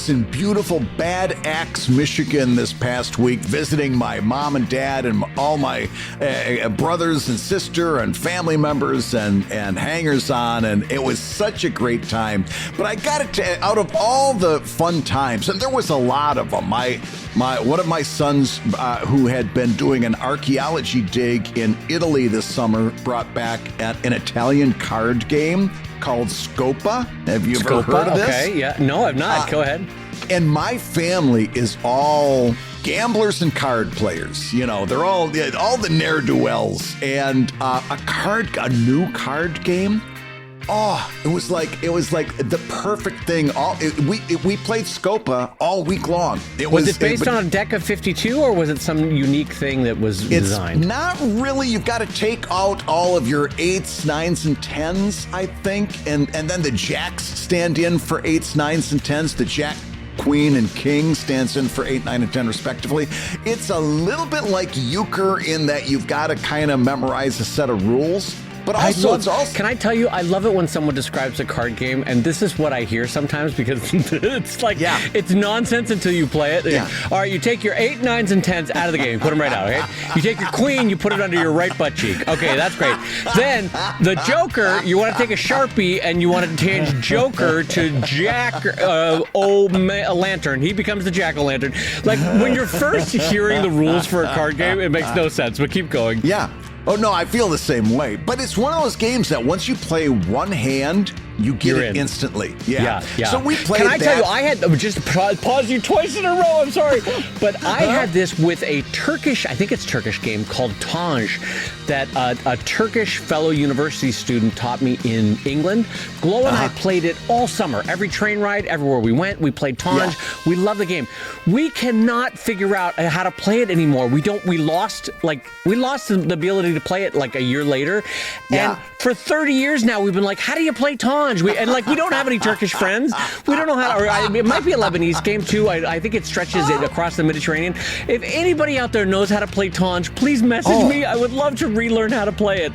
was in beautiful Bad Axe, Michigan this past week, visiting my mom and dad and all my brothers and sister and family members and hangers-on, and it was such a great time. But I got it out of all the fun times, and there was a lot of them. One of my sons, who had been doing an archaeology dig in Italy this summer, brought back an Italian card game called Scopa. Have you ever heard of this? Okay, yeah. No, I've not. Go ahead. And my family is all gamblers and card players. You know, they're all the ne'er-do-wells. And a new card game. Oh, it was like the perfect thing. We played Scopa all week long. Was it based on a deck of 52, or was it some unique thing that was designed? It's not really. You've got to take out all of your 8s, 9s, and 10s, I think, and then the jacks stand in for 8s, 9s, and 10s. The jack, queen, and king stands in for 8, 9, and 10 respectively. It's a little bit like euchre in that you've got to kind of memorize a set of rules. But also, can I tell you, I love it when someone describes a card game, and this is what I hear sometimes, because it's like, it's nonsense until you play it. Yeah. All right, you take your 8, 9s, and 10s out of the game, put them right out, okay? You take your queen, you put it under your right butt cheek. Okay, that's great. Then, the joker, you want to take a Sharpie, and you want to change joker to jack, lantern. He becomes the jack-o'-lantern. Like, when you're first hearing the rules for a card game, it makes no sense, but keep going. Yeah. Oh, no, I feel the same way. But it's one of those games that once you play one hand, you get it instantly. Yeah. So we played Can I tell you, I had, just pause you twice in a row, I'm sorry. But I had this with a Turkish, I think it's Turkish game called Tanj, that a Turkish fellow university student taught me in England. Glow and I played it all summer. Every train ride, everywhere we went, we played Tanj. Yeah. We love the game. We cannot figure out how to play it anymore. We lost the ability to play it like a year later. Yeah. And for 30 years now, we've been like, how do you play Tanj? We don't have any Turkish friends. We don't know how to, it might be a Lebanese game too. I think it stretches it across the Mediterranean. If anybody out there knows how to play Tanj, please message me. I would love to relearn how to play it.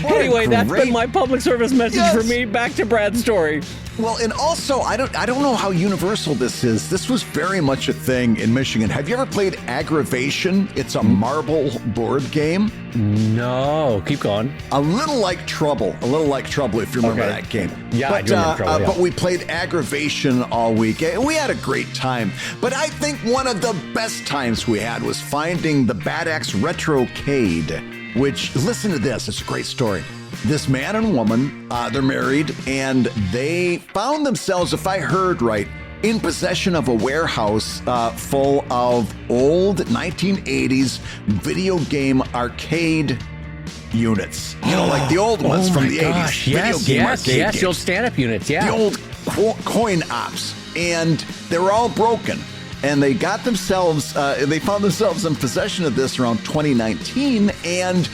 Anyway, that's been my public service message for me. Back to Brad's story. Well, and also, I don't know how universal this is. This was very much a thing in Michigan. Have you ever played Aggravation? It's a marble board game. No, keep going. A little like Trouble, if you remember that game. Yeah, I do remember Trouble, But we played Aggravation all week. We had a great time. But I think one of the best times we had was finding the Bad Axe Retrocade, which, listen to this, it's a great story. This man and woman, they're married, and they found themselves, if I heard right, in possession of a warehouse full of old 1980s video game arcade units. You know, like the old ones from the 80s. Video game arcade games. The old stand-up units, The old coin ops. And they were all broken. And they got themselves, they found themselves in possession of this around 2019, and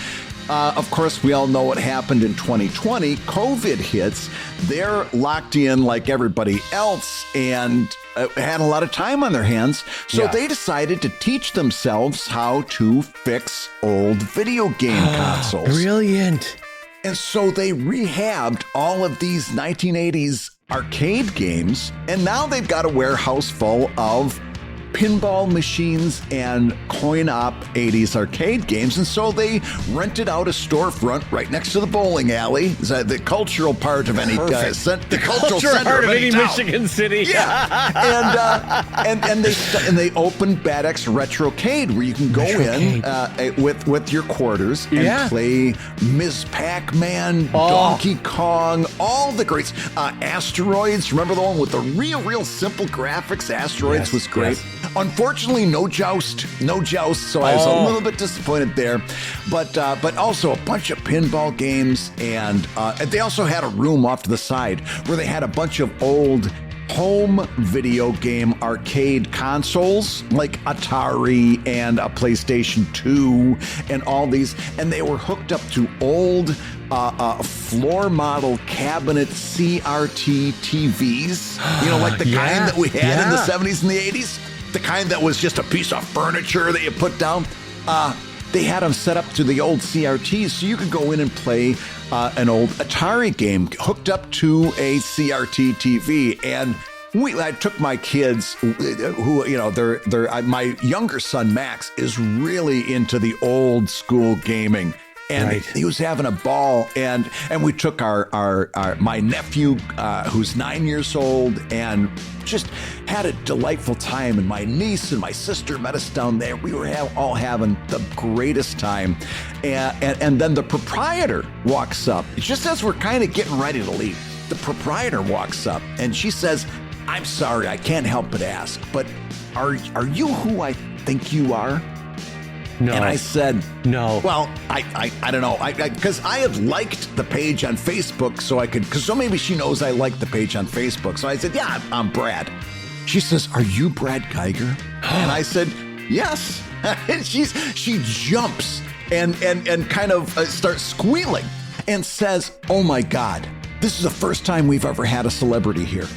of course, we all know what happened in 2020. COVID hits. They're locked in like everybody else and had a lot of time on their hands. So they decided to teach themselves how to fix old video game consoles. Brilliant. And so they rehabbed all of these 1980s arcade games. And now they've got a warehouse full of pinball machines and coin-op 80s arcade games, and so they rented out a storefront right next to the bowling alley. Is that the cultural part of any the cultural center of any Michigan city? Yeah, and they opened Bad Axe Retrocade, where you can go in with your quarters and play Ms. Pac-Man, Donkey Kong, all the greats. Asteroids, remember the one with the real simple graphics? Asteroids was great. Unfortunately, no joust, so I was a little bit disappointed there. But also a bunch of pinball games, and they also had a room off to the side where they had a bunch of old home video game arcade consoles like Atari and a PlayStation 2 and all these, and they were hooked up to old floor model cabinet CRT TVs, you know, like the kind that we had in the 70s and the 80s, the kind that was just a piece of furniture that you put down. They had them set up to the old CRTs, so you could go in and play an old Atari game hooked up to a CRT TV. And I took my kids, who my younger son Max is really into the old school gaming. And he was having a ball, and we took my nephew, who's 9 years old, and just had a delightful time. And my niece and my sister met us down there. We were all having the greatest time. And then the proprietor walks up, just as we're kind of getting ready to leave. The proprietor walks up, and she says, "I'm sorry, I can't help but ask, but are you who I think you are?" No. And I said, no. Well, I don't know. Because I had liked the page on Facebook, so maybe she knows I like the page on Facebook. So I said, yeah, I'm Brad. She says, "Are you Brad Geiger?" And I said, "Yes." And she jumps and kind of starts squealing and says, "Oh my God. This is the first time we've ever had a celebrity here."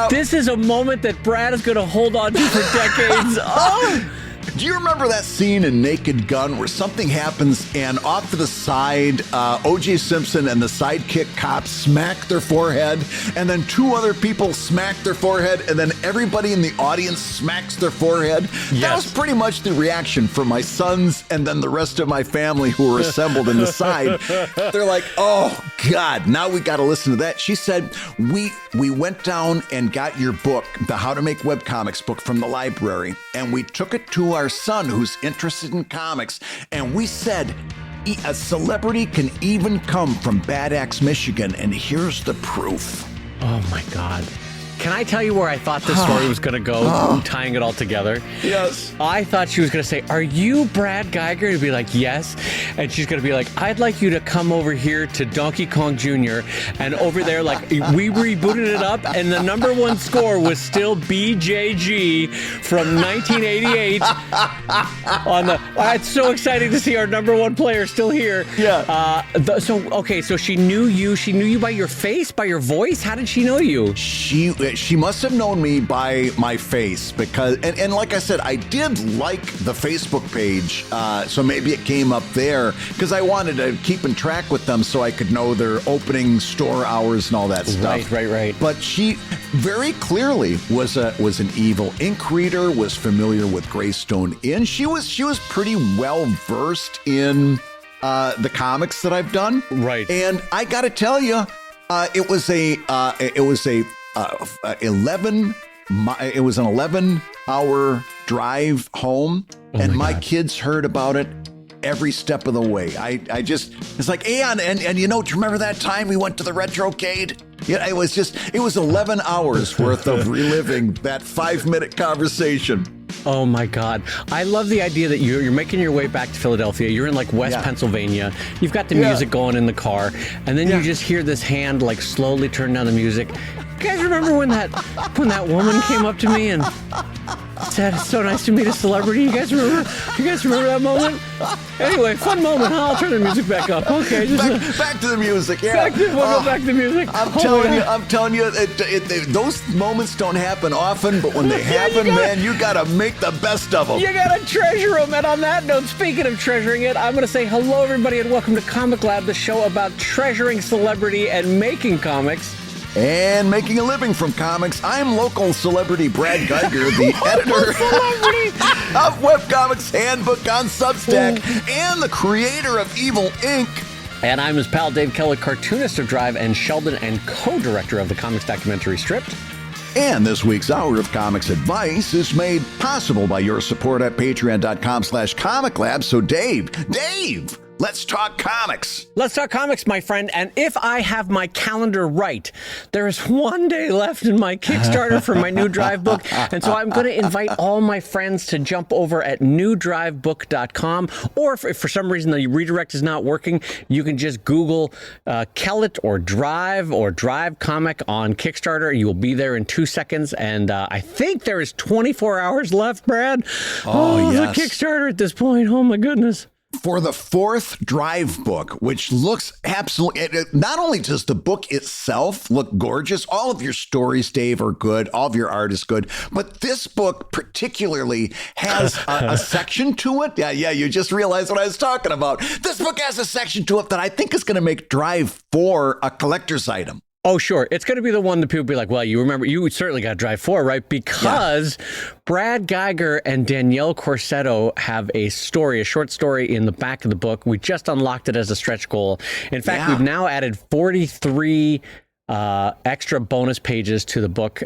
This is a moment that Brad is going to hold on to for decades. Do you remember that scene in Naked Gun where something happens and off to the side, O.J. Simpson and the sidekick cop smack their forehead, and then two other people smack their forehead, and then everybody in the audience smacks their forehead? Yes. That was pretty much the reaction from my sons and then the rest of my family who were assembled in the side. They're like, "Oh, God, now we got to listen to that." She said, we went down and got your book, the How to Make Webcomics book from the library, and we took it to our son who's interested in comics, and we said, "A celebrity can even come from Bad Axe, Michigan, and here's the proof." Oh my God. Can I tell you where I thought this story was going to go, tying it all together? Yes. I thought she was going to say, "Are you Brad Geiger?" And be like, "Yes." And she's going to be like, "I'd like you to come over here to Donkey Kong Jr." And over there, like, we rebooted it up, and the number one score was still BJG from 1988. It's so exciting to see our number one player still here. Yeah. So she knew you. She knew you by your face, by your voice. How did she know you? She must have known me by my face because, and like I said, I did like the Facebook page, so maybe it came up there because I wanted to keep in track with them so I could know their opening store hours and all that stuff. Right. But she very clearly was an Evil Ink reader, was familiar with Greystone Inn. She was pretty well versed in the comics that I've done. Right. And I got to tell you, it was an 11-hour drive home, and my kids heard about it every step of the way. It's like, and do you remember that time we went to the Retrocade? Yeah, it was 11 hours worth of reliving that 5-minute conversation. Oh my God. I love the idea that you're making your way back to Philadelphia. You're in like West Pennsylvania. You've got the music going in the car, and then you just hear this hand like slowly turn down the music. You guys remember when that woman came up to me and said, "It's so nice to meet a celebrity"? You guys remember that moment? Anyway, fun moment, huh? I'll turn the music back up. Okay, back to the music. Yeah, back to the music. I'm telling you, those moments don't happen often, but when they happen, man, you gotta make the best of them. You gotta treasure them. And on that note, speaking of treasuring it, I'm gonna say hello, everybody, and welcome to Comic Lab, the show about treasuring celebrity and making comics. And making a living from comics. I'm local celebrity Brad Geiger, the editor of Webcomics Handbook on Substack and the creator of Evil Ink. And I'm his pal Dave Keller, cartoonist of Drive and Sheldon and co-director of the comics documentary Stripped. And this week's Hour of Comics Advice is made possible by your support at patreon.com/comiclab. So Dave, let's talk comics. Let's talk comics, my friend. And if I have my calendar right, there is one day left in my Kickstarter for my new Drive book. And so I'm going to invite all my friends to jump over at newdrivebook.com. Or if for some reason the redirect is not working, you can just Google Kellett or Drive comic on Kickstarter. You will be there in 2 seconds. And I think there is 24 hours left, Brad. Oh, yes. The Kickstarter at this point. Oh, my goodness. for the fourth Drive book, which looks absolutely, not only does the book itself look gorgeous, all of your stories, Dave, are good, all of your art is good, but this book particularly has a section to it. Yeah, you just realized what I was talking about. This book has a section to it that I think is going to make Drive 4 a collector's item. Oh, sure. It's going to be the one that people be like, well, you remember, you certainly got Drive 4, right? Because Brad Geiger and Danielle Corsetto have a short story in the back of the book. We just unlocked it as a stretch goal. In fact, we've now added 43 extra bonus pages to the book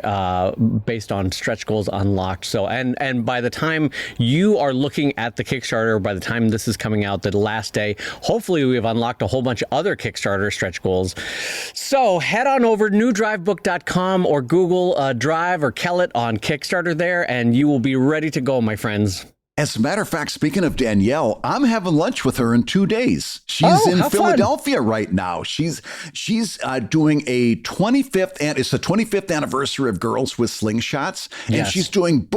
based on stretch goals unlocked. So, and by the time you are looking at the Kickstarter, by the time this is coming out, the last day, hopefully we have unlocked a whole bunch of other Kickstarter stretch goals. So head on over to newdrivebook.com or Google Drive or Kellett on Kickstarter there, and you will be ready to go, my friends. As a matter of fact, speaking of Danielle, I'm having lunch with her in 2 days. She's in Philadelphia right now. She's doing a 25th, and it's the 25th anniversary of Girls with Slingshots, and she's doing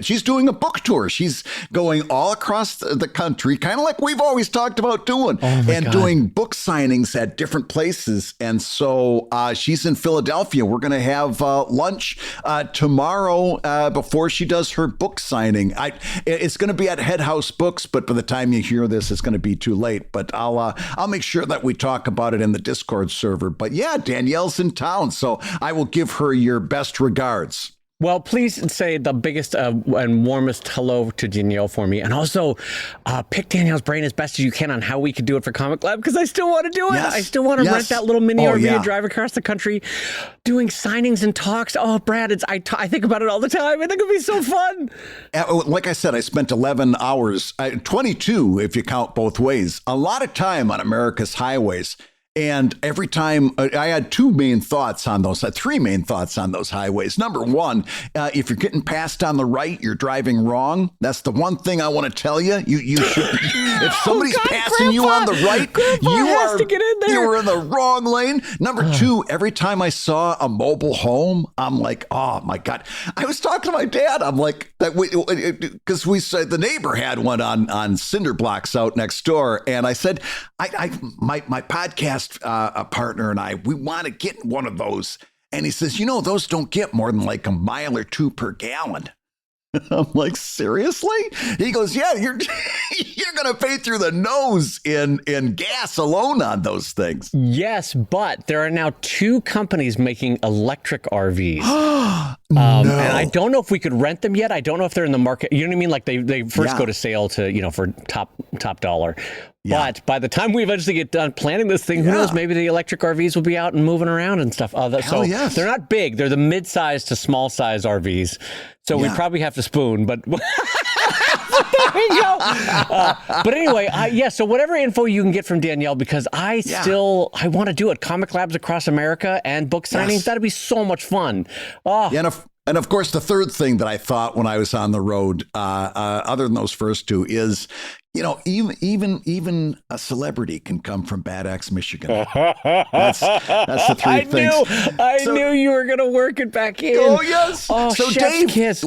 she's doing a book tour. She's going all across the country, kind of like we've always talked about doing, doing book signings at different places. And so she's in Philadelphia. We're going to have lunch tomorrow before she does her book signing. It's going to be at Head House Books, but by the time you hear this, it's going to be too late. But I'll make sure that we talk about it in the Discord server. But yeah, Danielle's in town, so I will give her your best regards. Well, please say the biggest and warmest hello to Danielle for me. And also pick Danielle's brain as best as you can on how we could do it for Comic Lab, because I still want to do it. Yes. I still want to rent that little mini RV and drive across the country doing signings and talks. Oh, Brad, I think about it all the time. I think it'd be so fun. Like I said, I spent 11 hours, 22 if you count both ways, a lot of time on America's highways. And every time I had three main thoughts on those highways. Number one, if you're getting passed on the right, you're driving wrong. That's the one thing I want to tell you. You should, if somebody's passing you on the right, you're in the wrong lane. Number two, every time I saw a mobile home, I'm like, oh my God. I was talking to my dad. I'm like, because we said the neighbor had one on cinder blocks out next door. And I said, my podcast partner and I, we want to get one of those. And he says, those don't get more than like a mile or two per gallon. I'm like, seriously? He goes, yeah, you're going to pay through the nose in gas alone on those things. Yes, but there are now 2 companies making electric RVs. No. And I don't know if we could rent them yet. I don't know if they're in the market. You know what I mean? Like they first go to sale to, for top dollar. Yeah. But by the time we eventually get done planning this thing, who knows? Maybe the electric RVs will be out and moving around and stuff. They're not big. They're the mid-size to small-size RVs. So we probably have to spoon, but there we go. But anyway, so whatever info you can get from Danielle, because I want to do it. Comic Labs across America and book signings. That'd be so much fun. And of course, the third thing that I thought when I was on the road, other than those first two, is, even a celebrity can come from Bad Axe, Michigan. That's the three things. I knew you were going to work it back in. Oh, yes. Oh, so Chef's Dave, kiss.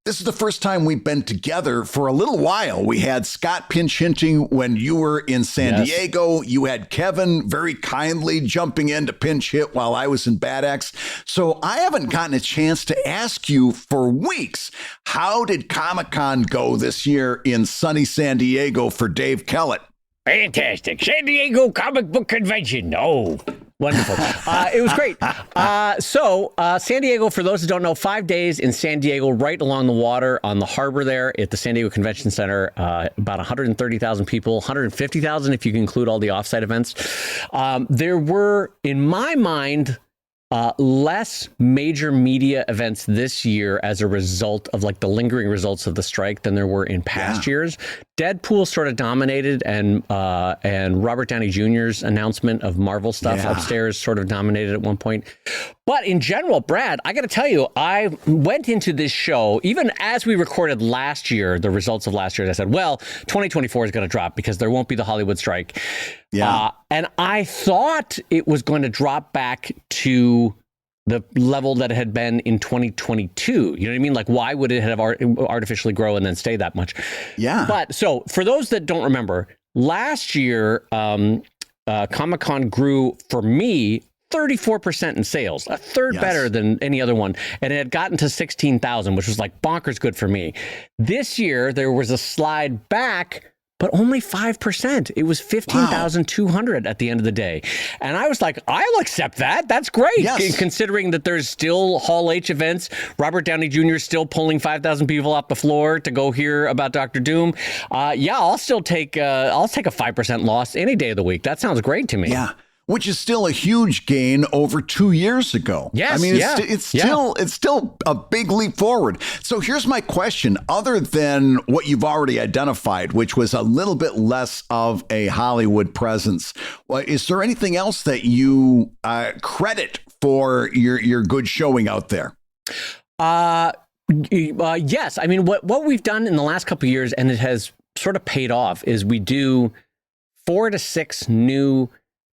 This is the first time we've been together for a little while. We had Scott pinch hitting when you were in San Diego. You had Kevin very kindly jumping in to pinch hit while I was in Bad Axe. So I haven't gotten a chance to ask you for weeks, how did Comic-Con go this year in sunny San Diego for Dave Kellett? Fantastic. San Diego Comic Book Convention. Oh, wonderful. It was great. So San Diego, for those who don't know, 5 days in San Diego, right along the water on the harbor there at the San Diego Convention Center. About 130,000 people, 150,000 if you can include all the offsite events. There were, in my mind, less major media events this year as a result of like the lingering results of the strike than there were in past years. Deadpool sort of dominated, and Robert Downey Jr.'s announcement of Marvel stuff upstairs sort of dominated at one point. But in general, Brad, I got to tell you, I went into this show, even as we recorded last year, the results of last year, I said, well, 2024 is going to drop because there won't be the Hollywood strike. Yeah. And I thought it was going to drop back to the level that it had been in 2022. You know what I mean? Like, why would it have artificially grow and then stay that much? Yeah. But so for those that don't remember, last year, Comic-Con grew for me 34% in sales, a third better than any other one. And it had gotten to 16,000, which was like bonkers good for me. This year, there was a slide back, but only 5%. It was 15,200 at the end of the day. And I was like, I'll accept that. That's great. Considering that there's still Hall H events. Robert Downey Jr. is still pulling 5,000 people off the floor to go hear about Dr. Doom. I'll still take a 5% loss any day of the week. That sounds great to me. Yeah. Which is still a huge gain over 2 years ago. Yes, I mean, it's still a big leap forward. So here's my question. Other than what you've already identified, which was a little bit less of a Hollywood presence, is there anything else that you credit for your good showing out there? Yes. I mean, what we've done in the last couple of years, and it has sort of paid off, is we do 4 to 6 new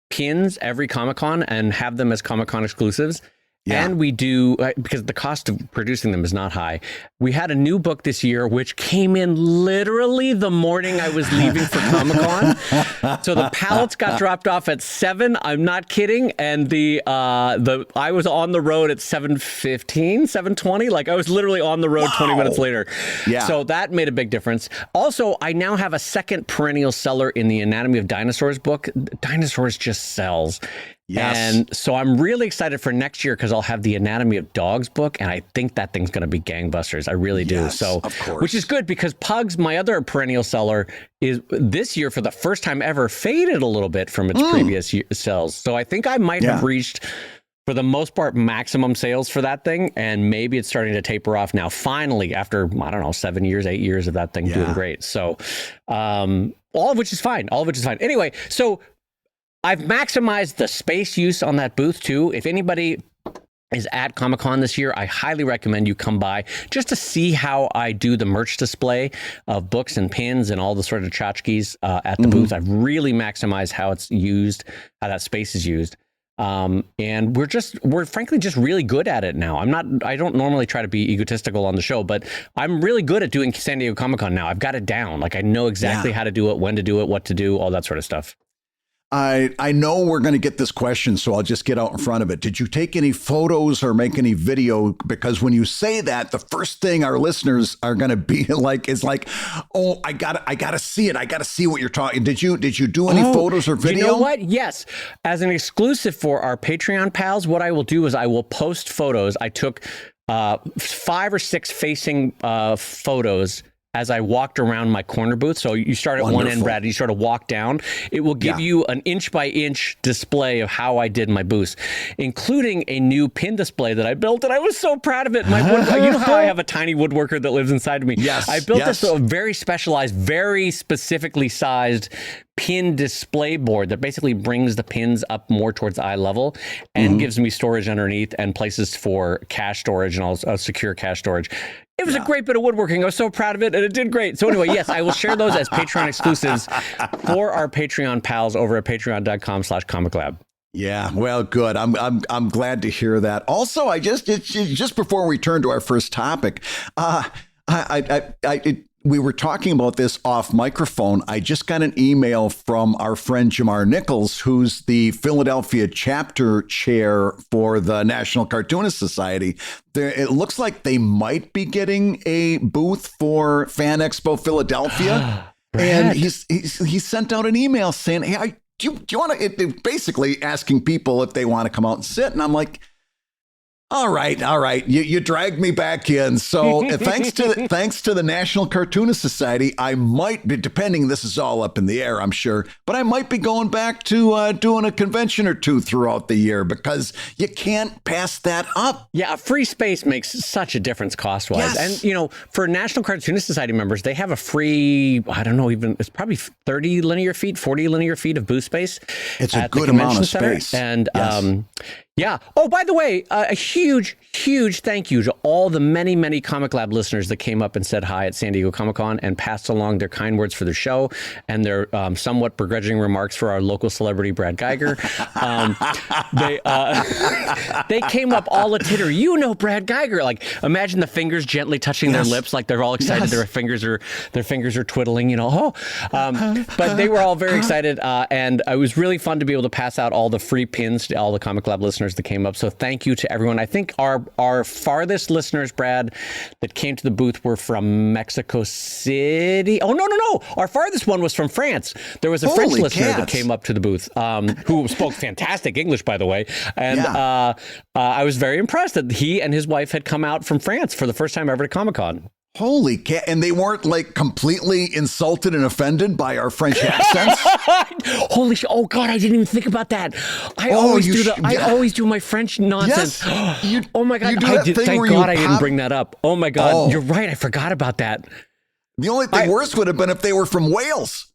pins every Comic-Con and have them as Comic-Con exclusives. Yeah. And we do, because the cost of producing them is not high. We had a new book this year, which came in literally the morning I was leaving for Comic-Con. So the pallets got dropped off at 7. I'm not kidding. And I was on the road at 7:15, 7:20. Like I was literally on the road 20 minutes later. Yeah. So that made a big difference. Also, I now have a second perennial seller in the Anatomy of Dinosaurs book. Dinosaurs just sells. Yes. And so I'm really excited for next year because I'll have the Anatomy of Dogs book, and I think that thing's going to be gangbusters. I really do. Yes, so, of course. Which is good because Pugs, my other perennial seller, is this year for the first time ever faded a little bit from its previous sales. So I think I might have reached, for the most part, maximum sales for that thing, and maybe it's starting to taper off now. Finally, after 7 years, 8 years of that thing doing great. So, all of which is fine. Anyway, so I've maximized the space use on that booth too. If anybody is at Comic-Con this year, I highly recommend you come by just to see how I do the merch display of books and pins and all the sort of tchotchkes at the booth. I've really maximized how it's used, how that space is used. And we're frankly just really good at it now. I don't normally try to be egotistical on the show, but I'm really good at doing San Diego Comic-Con now. I've got it down. Like I know exactly how to do it, when to do it, what to do, all that sort of stuff. I know we're going to get this question, so I'll just get out in front of it. Did you take any photos or make any video? Because when you say that, the first thing our listeners are going to be like is like, oh, I gotta see it. I gotta see what you're talking. Did you do any photos or video? You know what? Yes. As an exclusive for our Patreon pals, what I will do is I will post photos. I took 5 or 6 facing photos as I walked around my corner booth. So you start at one end, Brad, and you sort of walk down. It will give you an inch by inch display of how I did my booth, including a new pin display that I built. And I was so proud of it. You know how I have a tiny woodworker that lives inside of me? Yes. I built this very specialized, very specifically sized pin display board that basically brings the pins up more towards eye level and gives me storage underneath and places for cache storage and also secure cache storage. It was a great bit of woodworking. I was so proud of it, and it did great. So anyway, yes, I will share those as Patreon exclusives for our Patreon pals over at patreon.com/comiclab. Yeah, well, good. I'm glad to hear that. Also, just before we turn to our first topic, we were talking about this off microphone. I just got an email from our friend Jamar Nichols, who's the Philadelphia chapter chair for the National Cartoonist Society. It looks like they might be getting a booth for Fan Expo Philadelphia. And he sent out an email saying, hey, do you want to, basically asking people if they want to come out and sit. And I'm like, all right. You dragged me back in. So thanks to the National Cartoonist Society, I might be, depending, this is all up in the air, I'm sure, but I might be going back to doing a convention or two throughout the year because you can't pass that up. Yeah, free space makes such a difference cost-wise. Yes. And, for National Cartoonist Society members, they have a free, it's probably 30 linear feet, 40 linear feet of booth space. It's a good amount of space. And, Yeah. Oh, by the way, a huge thank you to all the many Comic Lab listeners that came up and said hi at San Diego Comic-Con and passed along their kind words for the show and their somewhat begrudging remarks for our local celebrity, Brad Geiger. They came up all a titter. You know Brad Geiger. Like, imagine the fingers gently touching their lips, like they're all excited. Their fingers are twiddling. But they were all very excited, and it was really fun to be able to pass out all the free pins to all the Comic Lab listeners that came up. So thank you to everyone. I think our farthest listeners, Brad, that came to the booth were from Mexico City. Oh, no. Our farthest one was from France. There was a French listener that came up to the booth who spoke fantastic English, by the way. And I was very impressed that he and his wife had come out from France for the first time ever to Comic-Con. Holy cat. And they weren't like completely insulted and offended by our French accents? Holy shit. Oh God, I didn't even think about that. I always do my French nonsense. Yes. Oh my God. Thank God I didn't bring that up. Oh my God. You're right. I forgot about that. The only thing worse would have been if they were from Wales.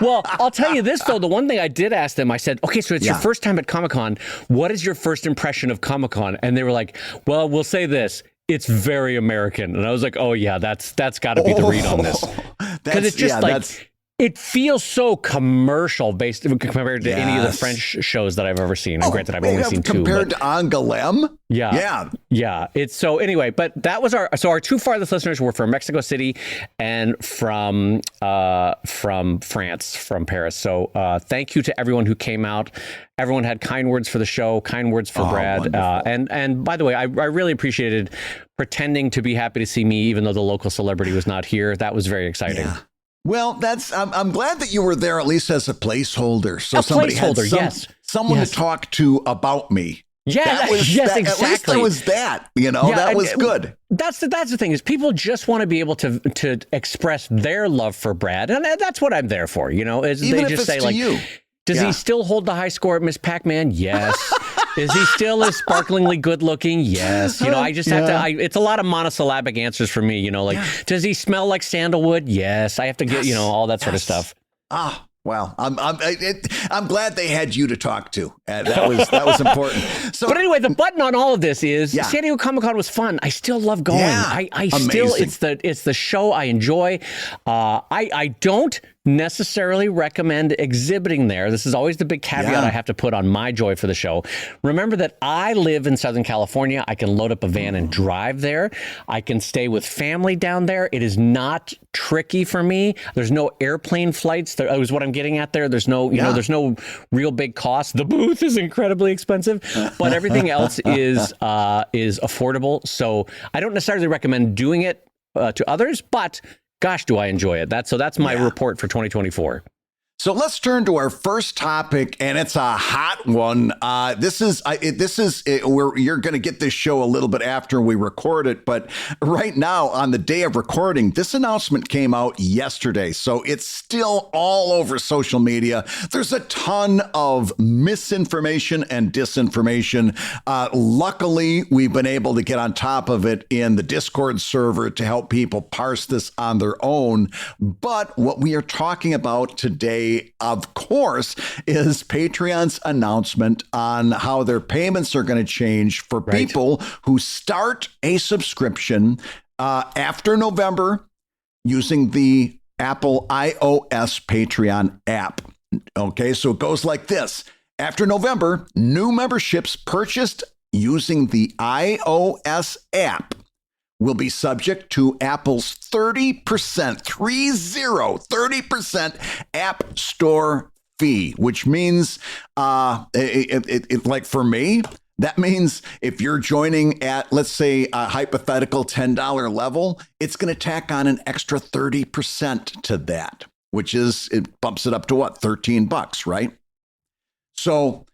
Well, I'll tell you this, though. The one thing I did ask them, I said, okay, so it's your first time at Comic-Con. What is your first impression of Comic-Con? And they were like, well, we'll say this. It's very American. And I was like, oh, yeah, that's got to be the read on this. Because it's just it feels so commercial based compared to any of the French shows that I've ever seen. And granted, I've only seen two. Compared to Angoulême? Yeah. It's so anyway, but that was our two farthest listeners were from Mexico City and from France, from Paris. So thank you to everyone who came out. Everyone had kind words for the show, kind words for Brad. And by the way, I really appreciated pretending to be happy to see me, even though the local celebrity was not here. That was very exciting. Yeah. Well, I'm glad that you were there at least as a placeholder. So somebody had someone to talk to about me. Yeah, exactly. At least there was that, that was good. That's the thing is people just want to be able to express their love for Brad. And that's what I'm there for, is even they just say like, you. Does he still hold the high score at Miss Pac-Man? Yes. Is he still as sparklingly good looking? Yes. I just have to, it's a lot of monosyllabic answers for me, does he smell like sandalwood? Yes. I have to get, all that sort of stuff. Well, I'm glad they had you to talk to. That was important. So, but anyway, the button on all of this is San Diego Comic-Con was fun. I still love going. I still it's the show I enjoy. I don't necessarily recommend exhibiting there. This is always the big caveat I have to put on my joy for the show. Remember that I live in Southern California. I can load up a van and drive there. I can stay with family down there. It is not tricky for me. There's no airplane flights. That was what I'm getting at there. There's no, there's no real big cost. The booth is incredibly expensive, but everything else is affordable. So I don't necessarily recommend doing it to others, but gosh, do I enjoy it. That's my report for 2024. So let's turn to our first topic, and it's a hot one. You're going to get this show a little bit after we record it, but right now on the day of recording, this announcement came out yesterday. So it's still all over social media. There's a ton of misinformation and disinformation. Luckily, we've been able to get on top of it in the Discord server to help people parse this on their own. But what we are talking about today, of course, is Patreon's announcement on how their payments are going to change for people who start a subscription after November using the Apple iOS Patreon app. Okay, so it goes like this. After November, new memberships purchased using the iOS app will be subject to Apple's 30% App Store fee, which means, like for me, that means if you're joining at, let's say, a hypothetical $10 level, it's going to tack on an extra 30% to that, it bumps it up to what, $13, right? So,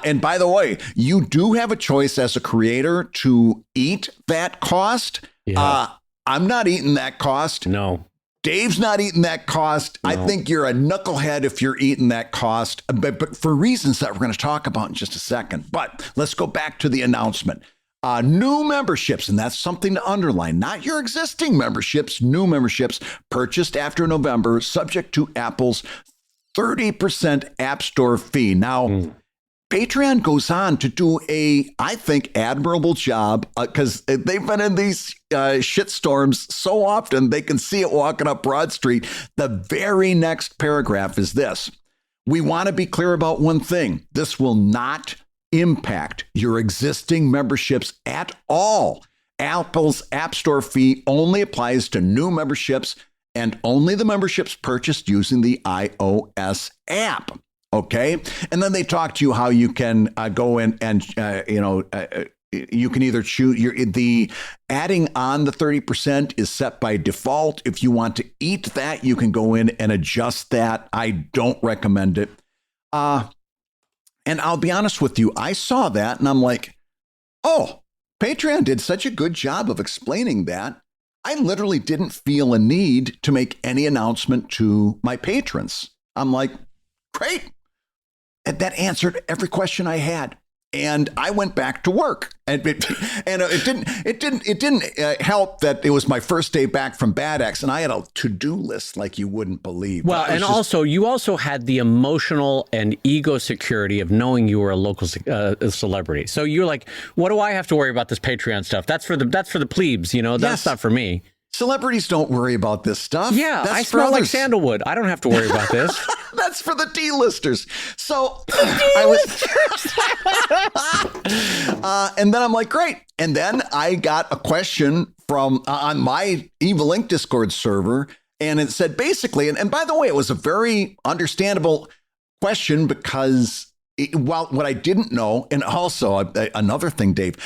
and by the way, you do have a choice as a creator to eat that cost. Yeah. I'm not eating that cost. No. Dave's not eating that cost. No. I think you're a knucklehead if you're eating that cost, but for reasons that we're going to talk about in just a second. But let's go back to the announcement. New memberships, and that's something to underline, not your existing memberships, new memberships purchased after November, subject to Apple's 30% App Store fee. Now, Patreon goes on to do I think, admirable job because they've been in these shitstorms so often they can see it walking up Broad Street. The very next paragraph is this. We want to be clear about one thing. This will not impact your existing memberships at all. Apple's App Store fee only applies to new memberships and only the memberships purchased using the iOS app. Okay. And then they talk to you how you can go in and, you can either choose the adding on the 30% is set by default. If you want to eat that, you can go in and adjust that. I don't recommend it. And I'll be honest with you. I saw that and I'm like, oh, Patreon did such a good job of explaining that. I literally didn't feel a need to make any announcement to my patrons. I'm like, great. And that answered every question I had. And I went back to work, and it didn't help that it was my first day back from BADX, and I had a to-do list like you wouldn't believe. Well, and also you also had the emotional and ego security of knowing you were a local celebrity. So you're like, what do I have to worry about this Patreon stuff? That's for the plebes, That's not for me. Celebrities don't worry about this stuff. Yeah, That's I smell like sandalwood. I don't have to worry about this. That's for the D-listers. So I was, and then I'm like, great. And then I got a question from on my Evil Inc. Discord server, and it said basically, and by the way, it was a very understandable question because what I didn't know, and also another thing, Dave,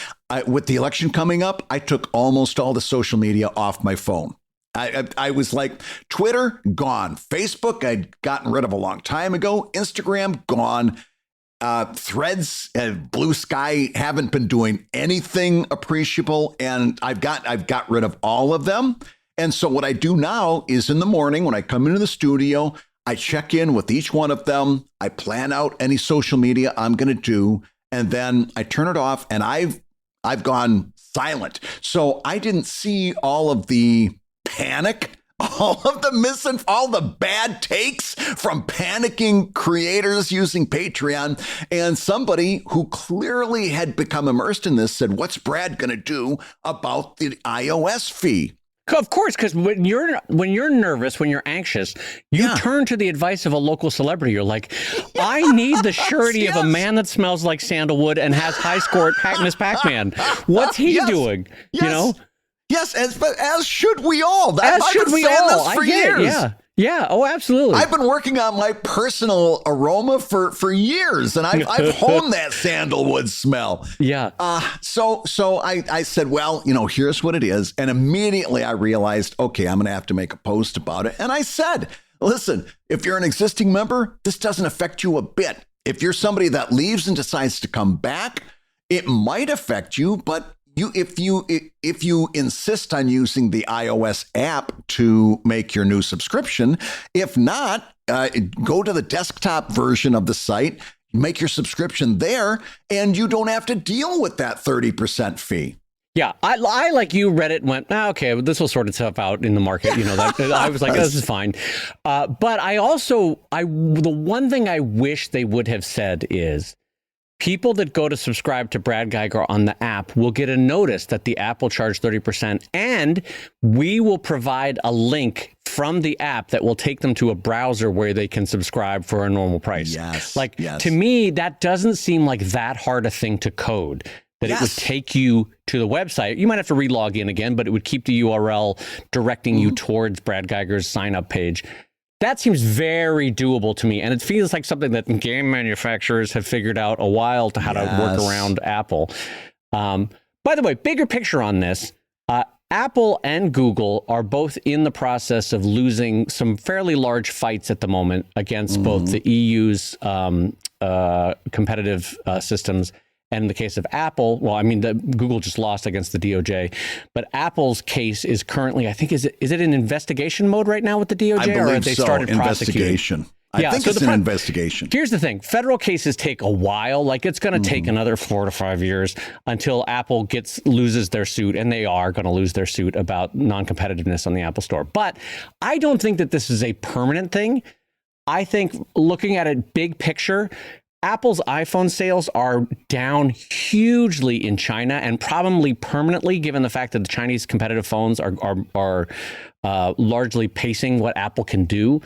with the election coming up, I took almost all the social media off my phone. I was like, Twitter, gone. Facebook, I'd gotten rid of a long time ago. Instagram, gone. Threads and Blue Sky haven't been doing anything appreciable, and I've got rid of all of them. And so what I do now is in the morning when I come into the studio, I check in with each one of them. I plan out any social media I'm going to do, and then I turn it off, and I've gone silent. So I didn't see all of the panic, all of the all the bad takes from panicking creators using Patreon. And somebody who clearly had become immersed in this said, what's Brad going to do about the iOS fee? Of course, because when you're nervous, when you're anxious, you turn to the advice of a local celebrity. You're like, I need the surety of a man that smells like sandalwood and has high score at Miss Pac-Man. What's he doing? Yes. Yes, as should we all. As I've should been we saying all. this for I get years. it. Yeah. Yeah. Oh, absolutely. I've been working on my personal aroma for years, and I've honed that sandalwood smell. Yeah. So I said, well, here's what it is. And immediately I realized, okay, I'm going to have to make a post about it. And I said, listen, if you're an existing member, this doesn't affect you a bit. If you're somebody that leaves and decides to come back, it might affect you, but if you insist on using the iOS app to make your new subscription, if not, go to the desktop version of the site, make your subscription there, and you don't have to deal with that 30% fee. Yeah, I like you read it and went, okay, well, this will sort itself out in the market. I was like, this is fine. But the one thing I wish they would have said is, people that go to subscribe to Brad Geiger on the app will get a notice that the app will charge 30%, and we will provide a link from the app that will take them to a browser where they can subscribe for a normal price. Yes. To me, that doesn't seem like that hard a thing to code, that it would take you to the website. You might have to re-log in again, but it would keep the URL directing you towards Brad Geiger's sign-up page. That seems very doable to me, and it feels like something that game manufacturers have figured out a while to how to work around Apple. By the way, bigger picture on this, Apple and Google are both in the process of losing some fairly large fights at the moment against both the EU's competitive systems. And in the case of Apple, Google just lost against the DOJ, but Apple's case is currently, I think, is it in investigation mode right now with the DOJ? I believe or have they started investigation. I think it's an investigation. Here's the thing. Federal cases take a while. Like, it's going to take another 4 to 5 years until Apple loses their suit, and they are going to lose their suit about non-competitiveness on the Apple Store. But I don't think that this is a permanent thing. I think looking at it big picture, Apple's iPhone sales are down hugely in China and probably permanently, given the fact that the Chinese competitive phones are largely pacing what Apple can do.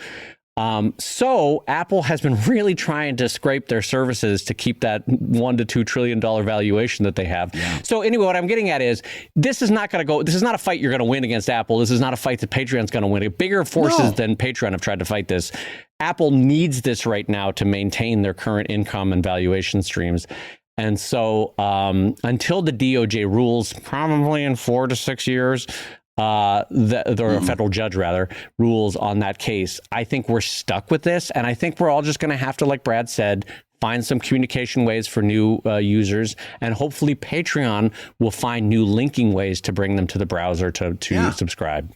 So Apple has been really trying to scrape their services to keep that $1 to $2 trillion valuation that they have. Yeah. So anyway, what I'm getting at is this is not a fight you're going to win against Apple. This is not a fight that Patreon's going to win. Bigger forces than Patreon have tried to fight this. Apple needs this right now to maintain their current income and valuation streams. And so until the DOJ rules, probably in 4 to 6 years, or a federal judge rather, rules on that case, I think we're stuck with this. And I think we're all just going to have to, like Brad said, find some communication ways for new users. And hopefully Patreon will find new linking ways to bring them to the browser to subscribe.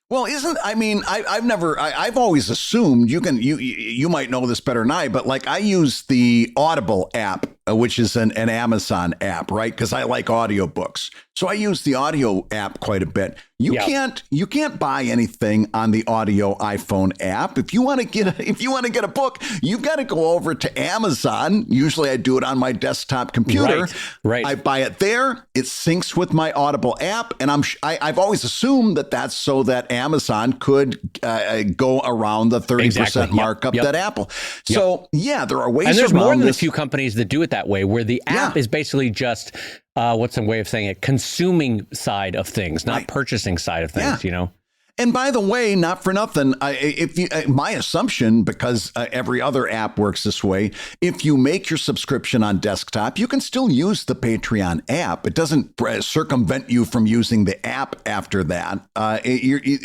Well, I've always assumed you might know this better than I, but like I use the Audible app, which is an Amazon app, right? Because I like audiobooks. So I use the audio app quite a bit. You can't buy anything on the audio iPhone app. If you want to get a book, you've got to go over to Amazon. Usually I do it on my desktop computer. Right. I buy it there. It syncs with my Audible app, and I've always assumed that that's so that Amazon could go around the 30% markup that Apple. So there are ways. And there's around more than this. a few companies that do it that way, where the app is basically just what's some way of saying it? Consuming side of things, not purchasing side of things. You know. And by the way, not for nothing, my assumption, because every other app works this way, if you make your subscription on desktop, you can still use the Patreon app. It doesn't circumvent you from using the app after that.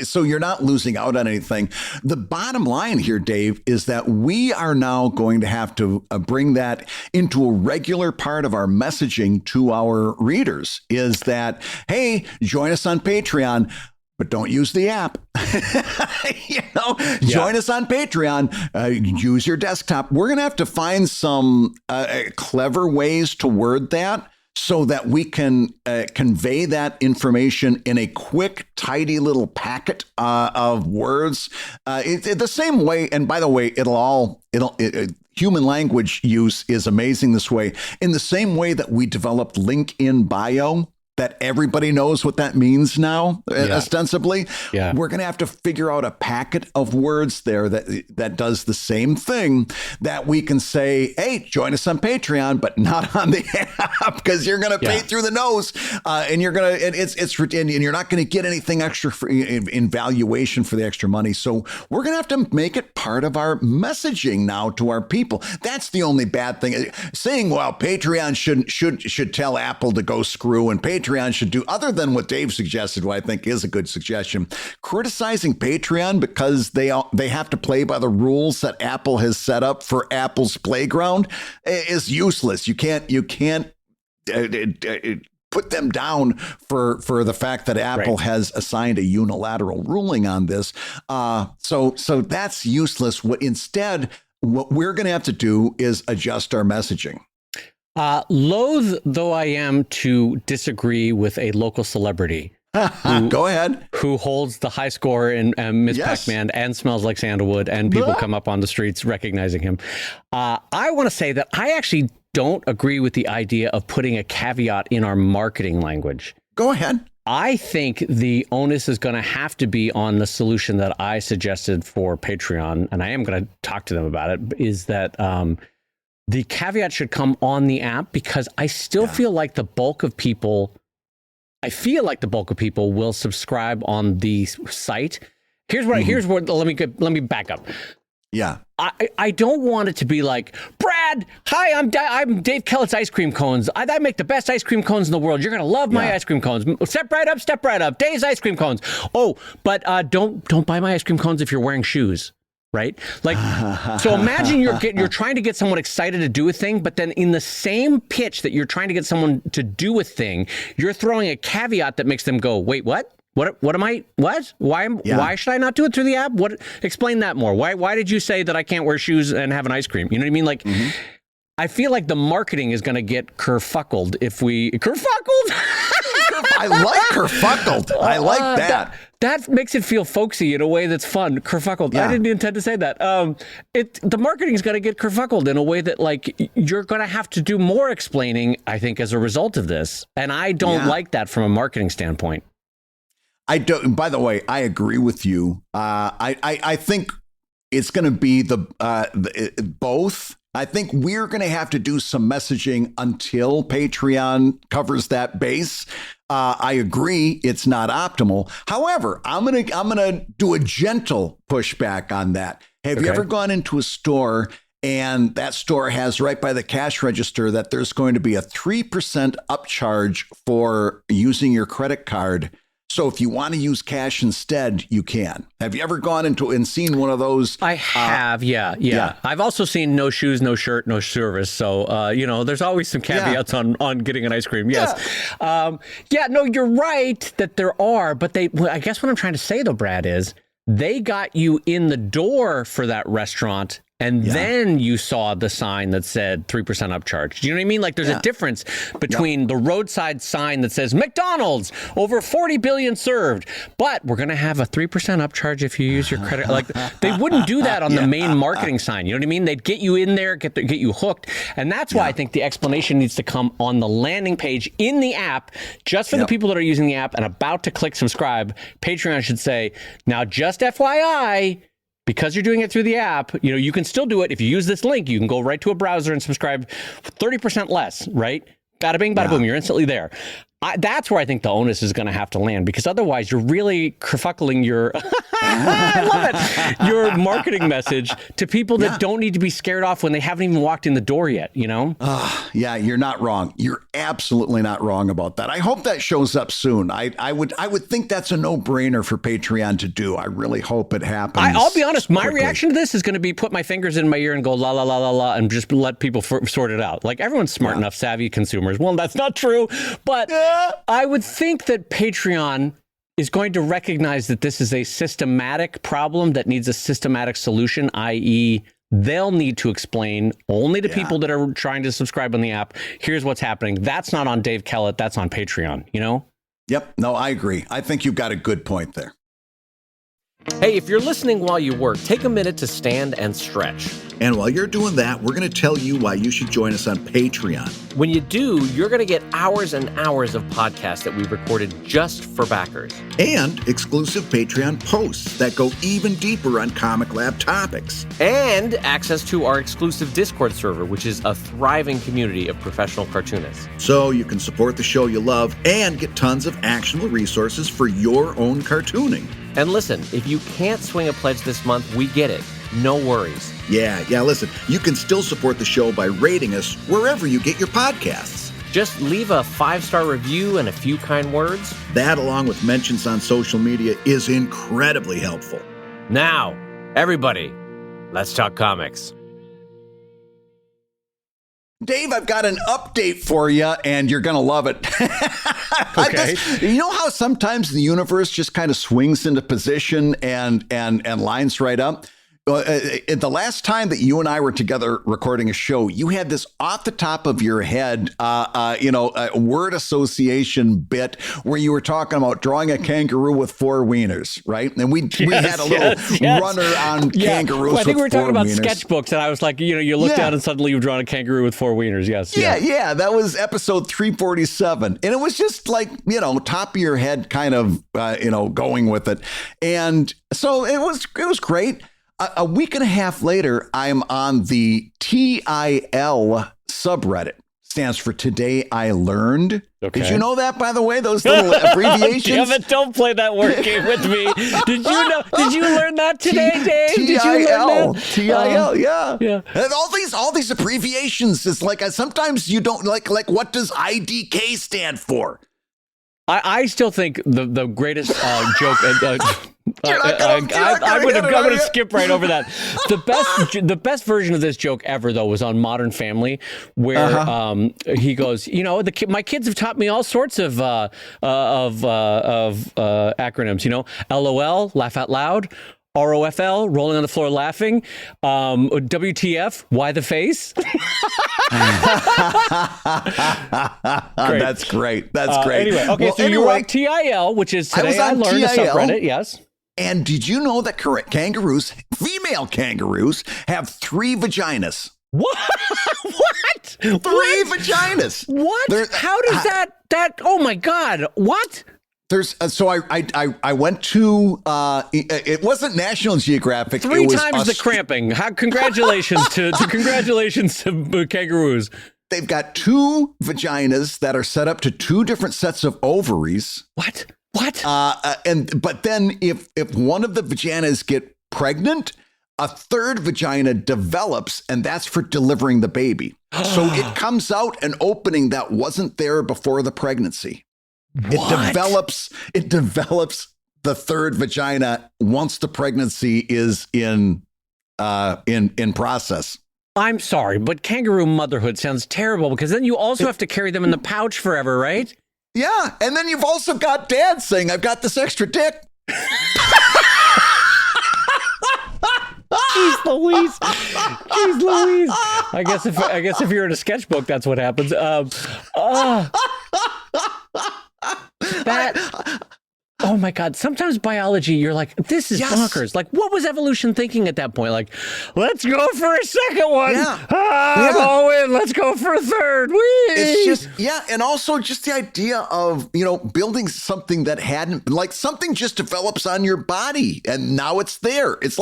So you're not losing out on anything. The bottom line here, Dave, is that we are now going to have to bring that into a regular part of our messaging to our readers, is that, hey, join us on Patreon. But don't use the app. Join us on Patreon. Use your desktop. We're going to have to find some clever ways to word that so that we can convey that information in a quick, tidy little packet of words. The same way, and by the way, human language use is amazing this way. In the same way that we developed link in bio, that everybody knows what that means now, ostensibly. Yeah. We're going to have to figure out a packet of words there that does the same thing, that we can say, hey, join us on Patreon, but not on the app, because you're going to pay through the nose, and you're going to, and you're not going to get anything extra in valuation for the extra money. So we're going to have to make it part of our messaging now to our people. That's the only bad thing. Saying, well, Patreon should tell Apple to go screw, and Patreon should do, other than what Dave suggested, what I think is a good suggestion, criticizing Patreon because they have to play by the rules that Apple has set up for Apple's playground is useless. You can't put them down for the fact that Apple has assigned a unilateral ruling on this. So that's useless. What we're going to have to do is adjust our messaging. Loath though I am to disagree with a local celebrity. Go ahead. Who holds the high score in Ms. Pac-Man and Smells Like Sandalwood, and people come up on the streets recognizing him. I want to say that I actually don't agree with the idea of putting a caveat in our marketing language. Go ahead. I think the onus is going to have to be on the solution that I suggested for Patreon, and I am going to talk to them about it, is that the caveat should come on the app, because I still feel like the bulk of people will subscribe on the site. Here's what let me back up. Yeah. I don't want it to be like, Brad, hi, I'm Dave Kellett's ice cream cones. I make the best ice cream cones in the world. You're going to love my ice cream cones. Step right up. Dave's ice cream cones. Oh, but don't buy my ice cream cones if you're wearing shoes. Right? Like, so imagine you're trying to get someone excited to do a thing, but then in the same pitch that you're trying to get someone to do a thing, you're throwing a caveat that makes them go, wait, what? What am I? What? Why should I not do it through the app? What? Explain that more. Why did you say that I can't wear shoes and have an ice cream? You know what I mean? Like, I feel like the marketing is going to get kerfuckled if we kerfuckled. I like kerfuckled. I like that. That makes it feel folksy in a way that's fun. Kerfuckled. I didn't intend to say that. The marketing's got to get kerfuckled in a way that, like, you're going to have to do more explaining, I think, as a result of this. And I don't like that from a marketing standpoint. I don't. By the way, I agree with you. I think it's going to be both. I think we're going to have to do some messaging until Patreon covers that base. I agree, it's not optimal. However, I'm gonna do a gentle pushback on that. Have you ever gone into a store and that store has right by the cash register that there's going to be a 3% upcharge for using your credit card? So if you want to use cash instead, you can. Have you ever gone into and seen one of those? I have, yeah. I've also seen no shoes, no shirt, no service. So, there's always some caveats on getting an ice cream. Yes. No, you're right that there are. But I guess what I'm trying to say, though, Brad, is they got you in the door for that restaurant. And then you saw the sign that said 3% upcharge. Do you know what I mean? Like, there's a difference between the roadside sign that says McDonald's, over 40 billion served, but we're going to have a 3% upcharge if you use your credit. Like, they wouldn't do that on the main marketing sign. You know what I mean? They'd get you in there, get you hooked. And that's why I think the explanation needs to come on the landing page in the app, just for the people that are using the app and about to click subscribe. Patreon should say, now, just FYI, because you're doing it through the app, you can still do it. If you use this link, you can go right to a browser and subscribe 30% less, right? Bada bing, bada boom, you're instantly there. That's where I think the onus is going to have to land, because otherwise you're really kerfuckling your I love it, your marketing message to people that don't need to be scared off when they haven't even walked in the door yet, you're not wrong. You're absolutely not wrong about that. I hope that shows up soon. I would think that's a no-brainer for Patreon to do. I really hope it happens. I'll be honest, my reaction to this is going to be put my fingers in my ear and go la la la la la and just let people sort it out. Like, everyone's smart enough, savvy consumers. Well, that's not true, but I would think that Patreon is going to recognize that this is a systematic problem that needs a systematic solution, i.e., they'll need to explain only to people that are trying to subscribe on the app, here's what's happening. That's not on Dave Kellett. That's on Patreon, Yep. No, I agree. I think you've got a good point there. Hey, if you're listening while you work, take a minute to stand and stretch. And while you're doing that, we're going to tell you why you should join us on Patreon. When you do, you're going to get hours and hours of podcasts that we've recorded just for backers. And exclusive Patreon posts that go even deeper on Comic Lab topics. And access to our exclusive Discord server, which is a thriving community of professional cartoonists. So you can support the show you love and get tons of actionable resources for your own cartooning. And listen, if you can't swing a pledge this month, we get it. No worries. Yeah, listen, you can still support the show by rating us wherever you get your podcasts. Just leave a 5-star review and a few kind words. That, along with mentions on social media, is incredibly helpful. Now, everybody, let's talk comics. Dave, I've got an update for you, and you're going to love it. Okay. You know how sometimes the universe just kind of swings into position and lines right up? The last time that you and I were together recording a show, you had this off the top of your head, word association bit where you were talking about drawing a kangaroo with 4 wieners, right? And we had a little runner on kangaroos. Well, I think we were talking about wieners. Sketchbooks, and I was like, you look down and suddenly you've drawn a kangaroo with 4 wieners. Yes. Yeah. That was episode 347, and it was just like top of your head kind of going with it, and so it was great. A week and a half later, I'm on the TIL subreddit. Stands for Today I Learned. Okay. Did you know that, by the way? Those little abbreviations. Damn it, don't play that word game with me. Did you know? Did you learn that today, Dave? Did you learn that? TIL, yeah. And all these abbreviations. It's like sometimes you don't like what does IDK stand for? I still think the greatest joke. I'm going to skip right over that. The best version of this joke ever, though, was on Modern Family, where he goes, my kids have taught me all sorts of acronyms. LOL, laugh out loud. ROFL, rolling on the floor laughing. WTF, why the face? That's great. That's great. Anyway, okay, Well, so you were on TIL, which is today I learned a subreddit, yes. And did you know that kangaroos, female kangaroos, have 3 vaginas? What? What? 3 vaginas. What? How does that? Oh my God! What? There's so I went to it wasn't National Geographic. 3 times the cramping. Congratulations to kangaroos. They've got 2 vaginas that are set up to 2 different sets of ovaries. What? But then if one of the vaginas get pregnant, a 3rd vagina develops, and that's for delivering the baby. So it comes out an opening that wasn't there before the pregnancy. What? It develops the 3rd vagina once the pregnancy is in process. I'm sorry, but kangaroo motherhood sounds terrible because then you also have to carry them in the pouch forever, right? Yeah, and then you've also got dad saying, "I've got this extra dick." Jeez Louise. I guess if you're in a sketchbook, that's what happens. Oh my God. Sometimes biology, you're like, this is bonkers. Like, what was evolution thinking at that point? Like, let's go for a second one. I'm all in. Let's go for a 3rd. Whee! It's just, and also just the idea of, building something that hadn't, like something just develops on your body and now it's there. It's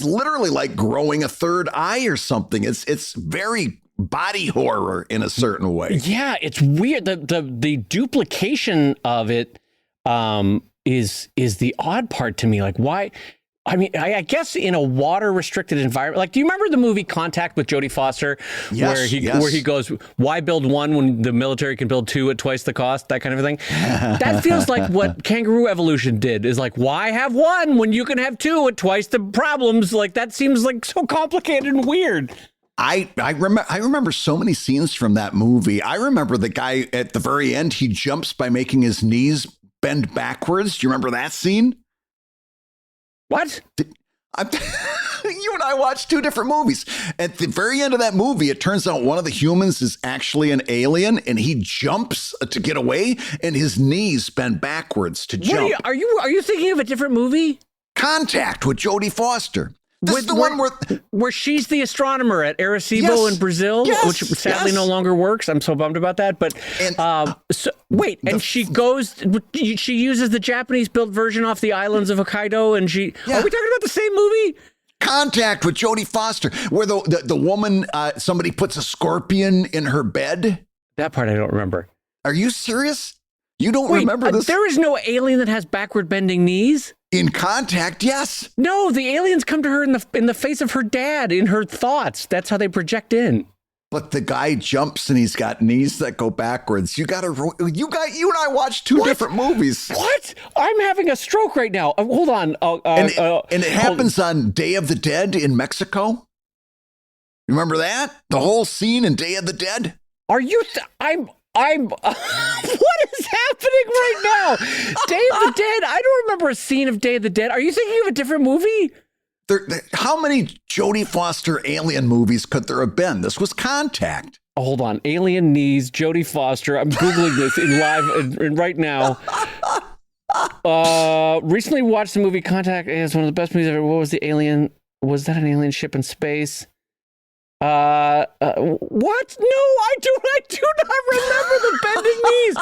literally like growing a 3rd eye or something. It's very body horror in a certain way. Yeah, it's weird. The duplication of it is the odd part to me. Like, why? I mean, I guess in a water restricted environment, like, do you remember the movie Contact with Jodie Foster, where he goes, why build 1 when the military can build 2 at twice the cost, that kind of a thing? That feels like what kangaroo evolution did, is like, why have 1 when you can have 2 at twice the problems? Like, that seems like so complicated and weird. I remember so many scenes from that movie. I remember the guy at the very end, he jumps by making his knees bend backwards. Do you remember that scene? What? You and I watched 2 different movies. At the very end of that movie, it turns out one of the humans is actually an alien, and he jumps to get away, and his knees bend backwards to jump. Are you thinking of a different movie? Contact with Jodie Foster. This is the one where she's the astronomer at Arecibo in Brazil, which sadly no longer works. I'm so bummed about that. But she uses the Japanese-built version off the islands of Hokkaido, and are we talking about the same movie? Contact with Jodie Foster, where the woman, somebody puts a scorpion in her bed. That part I don't remember. Are you serious? You don't remember this? There is no alien that has backward bending knees. In Contact, yes. No, the aliens come to her in the face of her dad, in her thoughts. That's how they project in. But the guy jumps and he's got knees that go backwards. You and I watched 2 different movies. What? I'm having a stroke right now. Hold on. And it happens on Day of the Dead in Mexico. Remember that? The whole scene in Day of the Dead? Are you? I'm what is happening right now? Day of the Dead. I don't remember a scene of Day of the Dead. Are you thinking of a different movie? How many Jodie Foster alien movies could there have been? This was Contact. Oh, hold on. Alien knees, Jodie Foster. I'm Googling this in live right now. Recently watched the movie Contact. It's one of the best movies ever. What was the alien? Was that an alien ship in space? What? No, I do not remember the bending knees.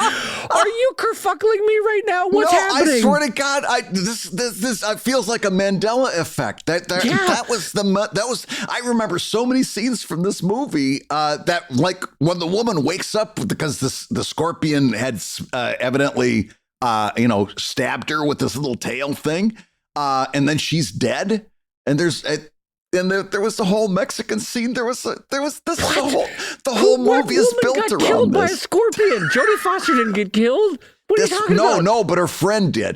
Are you kerfuckling me right now? What's happening? I swear to God, this feels like a Mandela effect. That was. I remember so many scenes from this movie that, like, when the woman wakes up because the scorpion had evidently stabbed her with this little tail thing, and then she's dead, and there's. And there was the whole Mexican scene. The whole movie is built around this. Got killed by a scorpion. Jodie Foster didn't get killed. What are you talking about? No, but her friend did.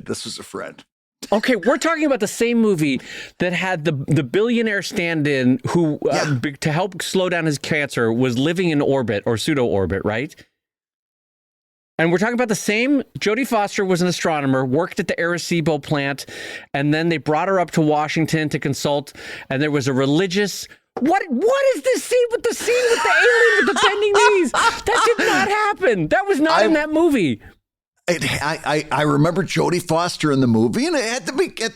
This was a friend. Okay, we're talking about the same movie that had the billionaire stand-in who, to help slow down his cancer, was living in orbit or pseudo-orbit, right? And we're talking about the same. Jodie Foster was an astronomer, worked at the Arecibo plant, and then they brought her up to Washington to consult. And there was a religious. What is this scene with the alien with the bending knees? That did not happen. That was not in that movie. I remember Jodie Foster in the movie, and it had to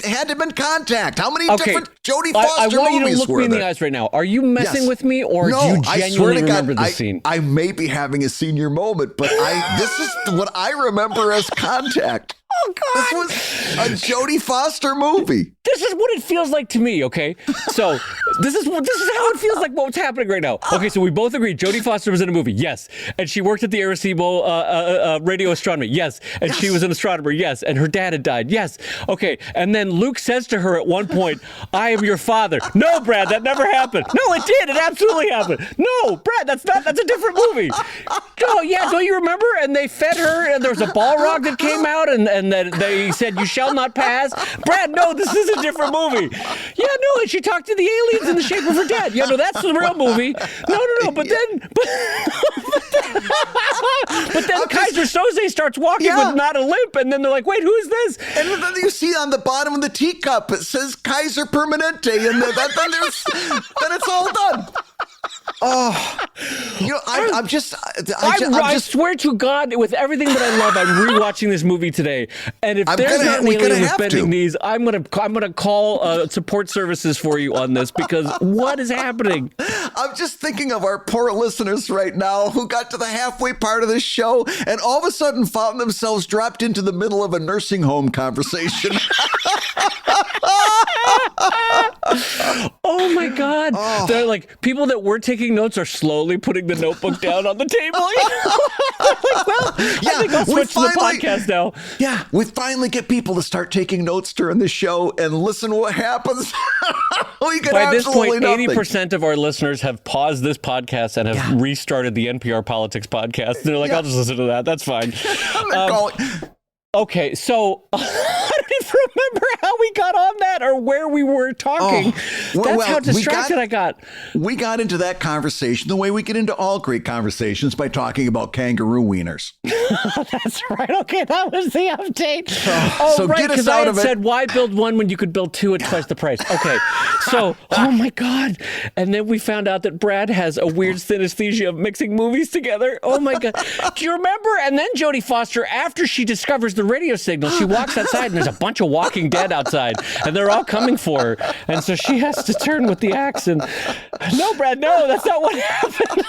have been Contact. How many different Jodie Foster movies were there? I want you to look me in the eyes right now. Are you messing with me, or do you genuinely remember the scene? I may be having a senior moment, but this is what I remember as Contact. Oh, God. This was a Jodie Foster movie. This is what it feels like to me, okay? So this is how it feels like what's happening right now. Okay, so we both agree Jodie Foster was in a movie, yes. And she worked at the Arecibo radio astronomy, yes. And she was an astronomer, yes. And her dad had died, yes. Okay, and then Luke says to her at one point, I am your father. No, Brad, that never happened. No, it did. It absolutely happened. No, Brad, that's a different movie. Oh, yeah, don't you remember? And they fed her, and there was a Balrog that came out, and that they said, you shall not pass. Brad, no, this is a different movie. Yeah, no, and she talked to the aliens in the shape of her dad. Yeah, no, that's the real movie. No, but then Kaiser Soze starts walking with not a limp, and then they're like, wait, who is this? And then you see on the bottom of the teacup, it says Kaiser Permanente, and then it's all done. Oh, I swear to God, with everything that I love, I'm rewatching this movie today. And if there's not an alien with bending knees, I'm gonna call support services for you on this, because what is happening? I'm just thinking of our poor listeners right now who got to the halfway part of this show and all of a sudden found themselves dropped into the middle of a nursing home conversation. Oh my God. Oh. They're like, people that were taking notes are slowly putting the notebook down on the table. Like, well, I think I'll switch to the podcast now. Yeah, we finally get people to start taking notes during the show and listen to what happens. By this point, 80% of our listeners have paused this podcast and have restarted the NPR Politics podcast. They're like, I'll just listen to that. That's fine. Okay, so I don't even remember how we got on that or where we were talking. That's how distracted I got. We got into that conversation the way we get into all great conversations, by talking about kangaroo wieners. That's right. Okay, that was the update. So right, because I had said, why build one when you could build two at twice the price? Okay, so, oh my God. And then we found out that Brad has a weird synesthesia of mixing movies together. Oh my God. Do you remember? And then Jodie Foster, after she discovers the radio signal, she walks outside and there's a bunch of Walking Dead outside and they're all coming for her, and so she has to turn with the axe and no, Brad, no, that's not what happened.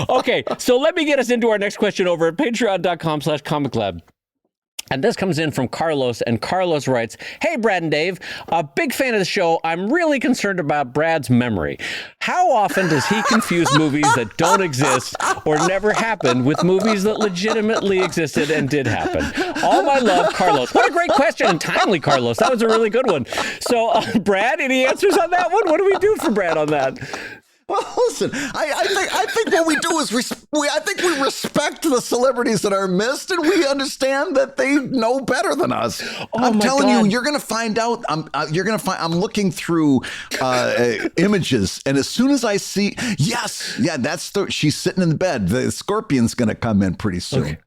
Okay, so let me get us into our next question over at patreon.com/comiclab. And this comes in from Carlos, and Carlos writes, hey, Brad and Dave, a big fan of the show. I'm really concerned about Brad's memory. How often does he confuse movies that don't exist or never happened with movies that legitimately existed and did happen? All my love, Carlos. What a great question, and timely, Carlos. That was a really good one. So, Brad, any answers on that one? What do we do for Brad on that? Well, listen, I think what we do is we respect the celebrities that are missed, and we understand that they know better than us. I'm telling you, you're going to find out. I'm looking through images, and as soon as I see, she's sitting in the bed. The scorpion's going to come in pretty soon. Okay.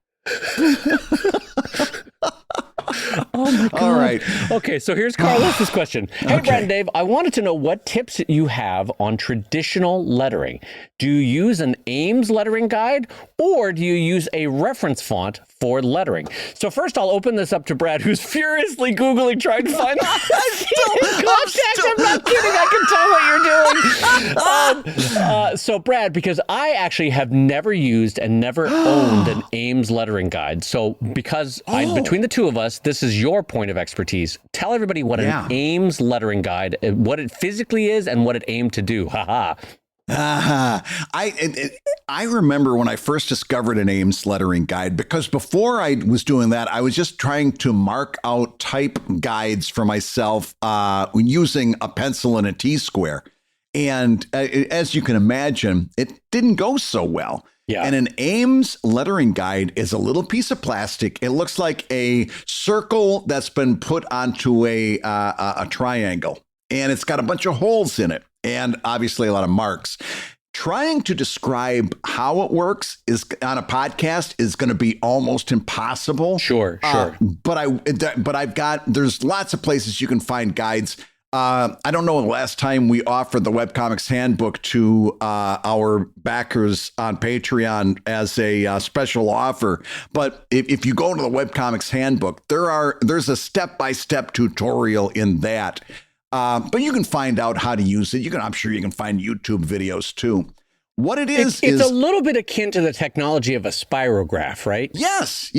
Oh my God. All right. Okay, so here's Carlos's question. Hey, Brad and Dave, I wanted to know what tips you have on traditional lettering. Do you use an Ames lettering guide, or do you use a reference font for lettering? So first, I'll open this up to Brad, who's furiously Googling, trying to find I'm not kidding. I can tell what you're doing. So Brad, because I actually have never used and never owned an Ames lettering guide. So because between the two of us, this is your point of expertise. Tell everybody what an Ames lettering guide, what it physically is and what it aimed to do. Ha ha. I remember when I first discovered an Ames lettering guide, because before I was doing that, I was just trying to mark out type guides for myself using a pencil and a T-square. And as you can imagine, it didn't go so well. Yeah. And an Ames lettering guide is a little piece of plastic. It looks like a circle that's been put onto a triangle, and it's got a bunch of holes in it, and obviously a lot of marks. trying to describe how it works is on a podcast is going to be almost impossible. Sure. But I've got, there's lots of places you can find guides. I don't know the last time we offered the Webcomics Handbook to our backers on Patreon as a special offer. But if you go to the Webcomics Handbook, there's a step-by-step tutorial in that. But you can find out how to use it. I'm sure you can find YouTube videos too. What it is, it's a little bit akin to the technology of a spirograph, right? Yes.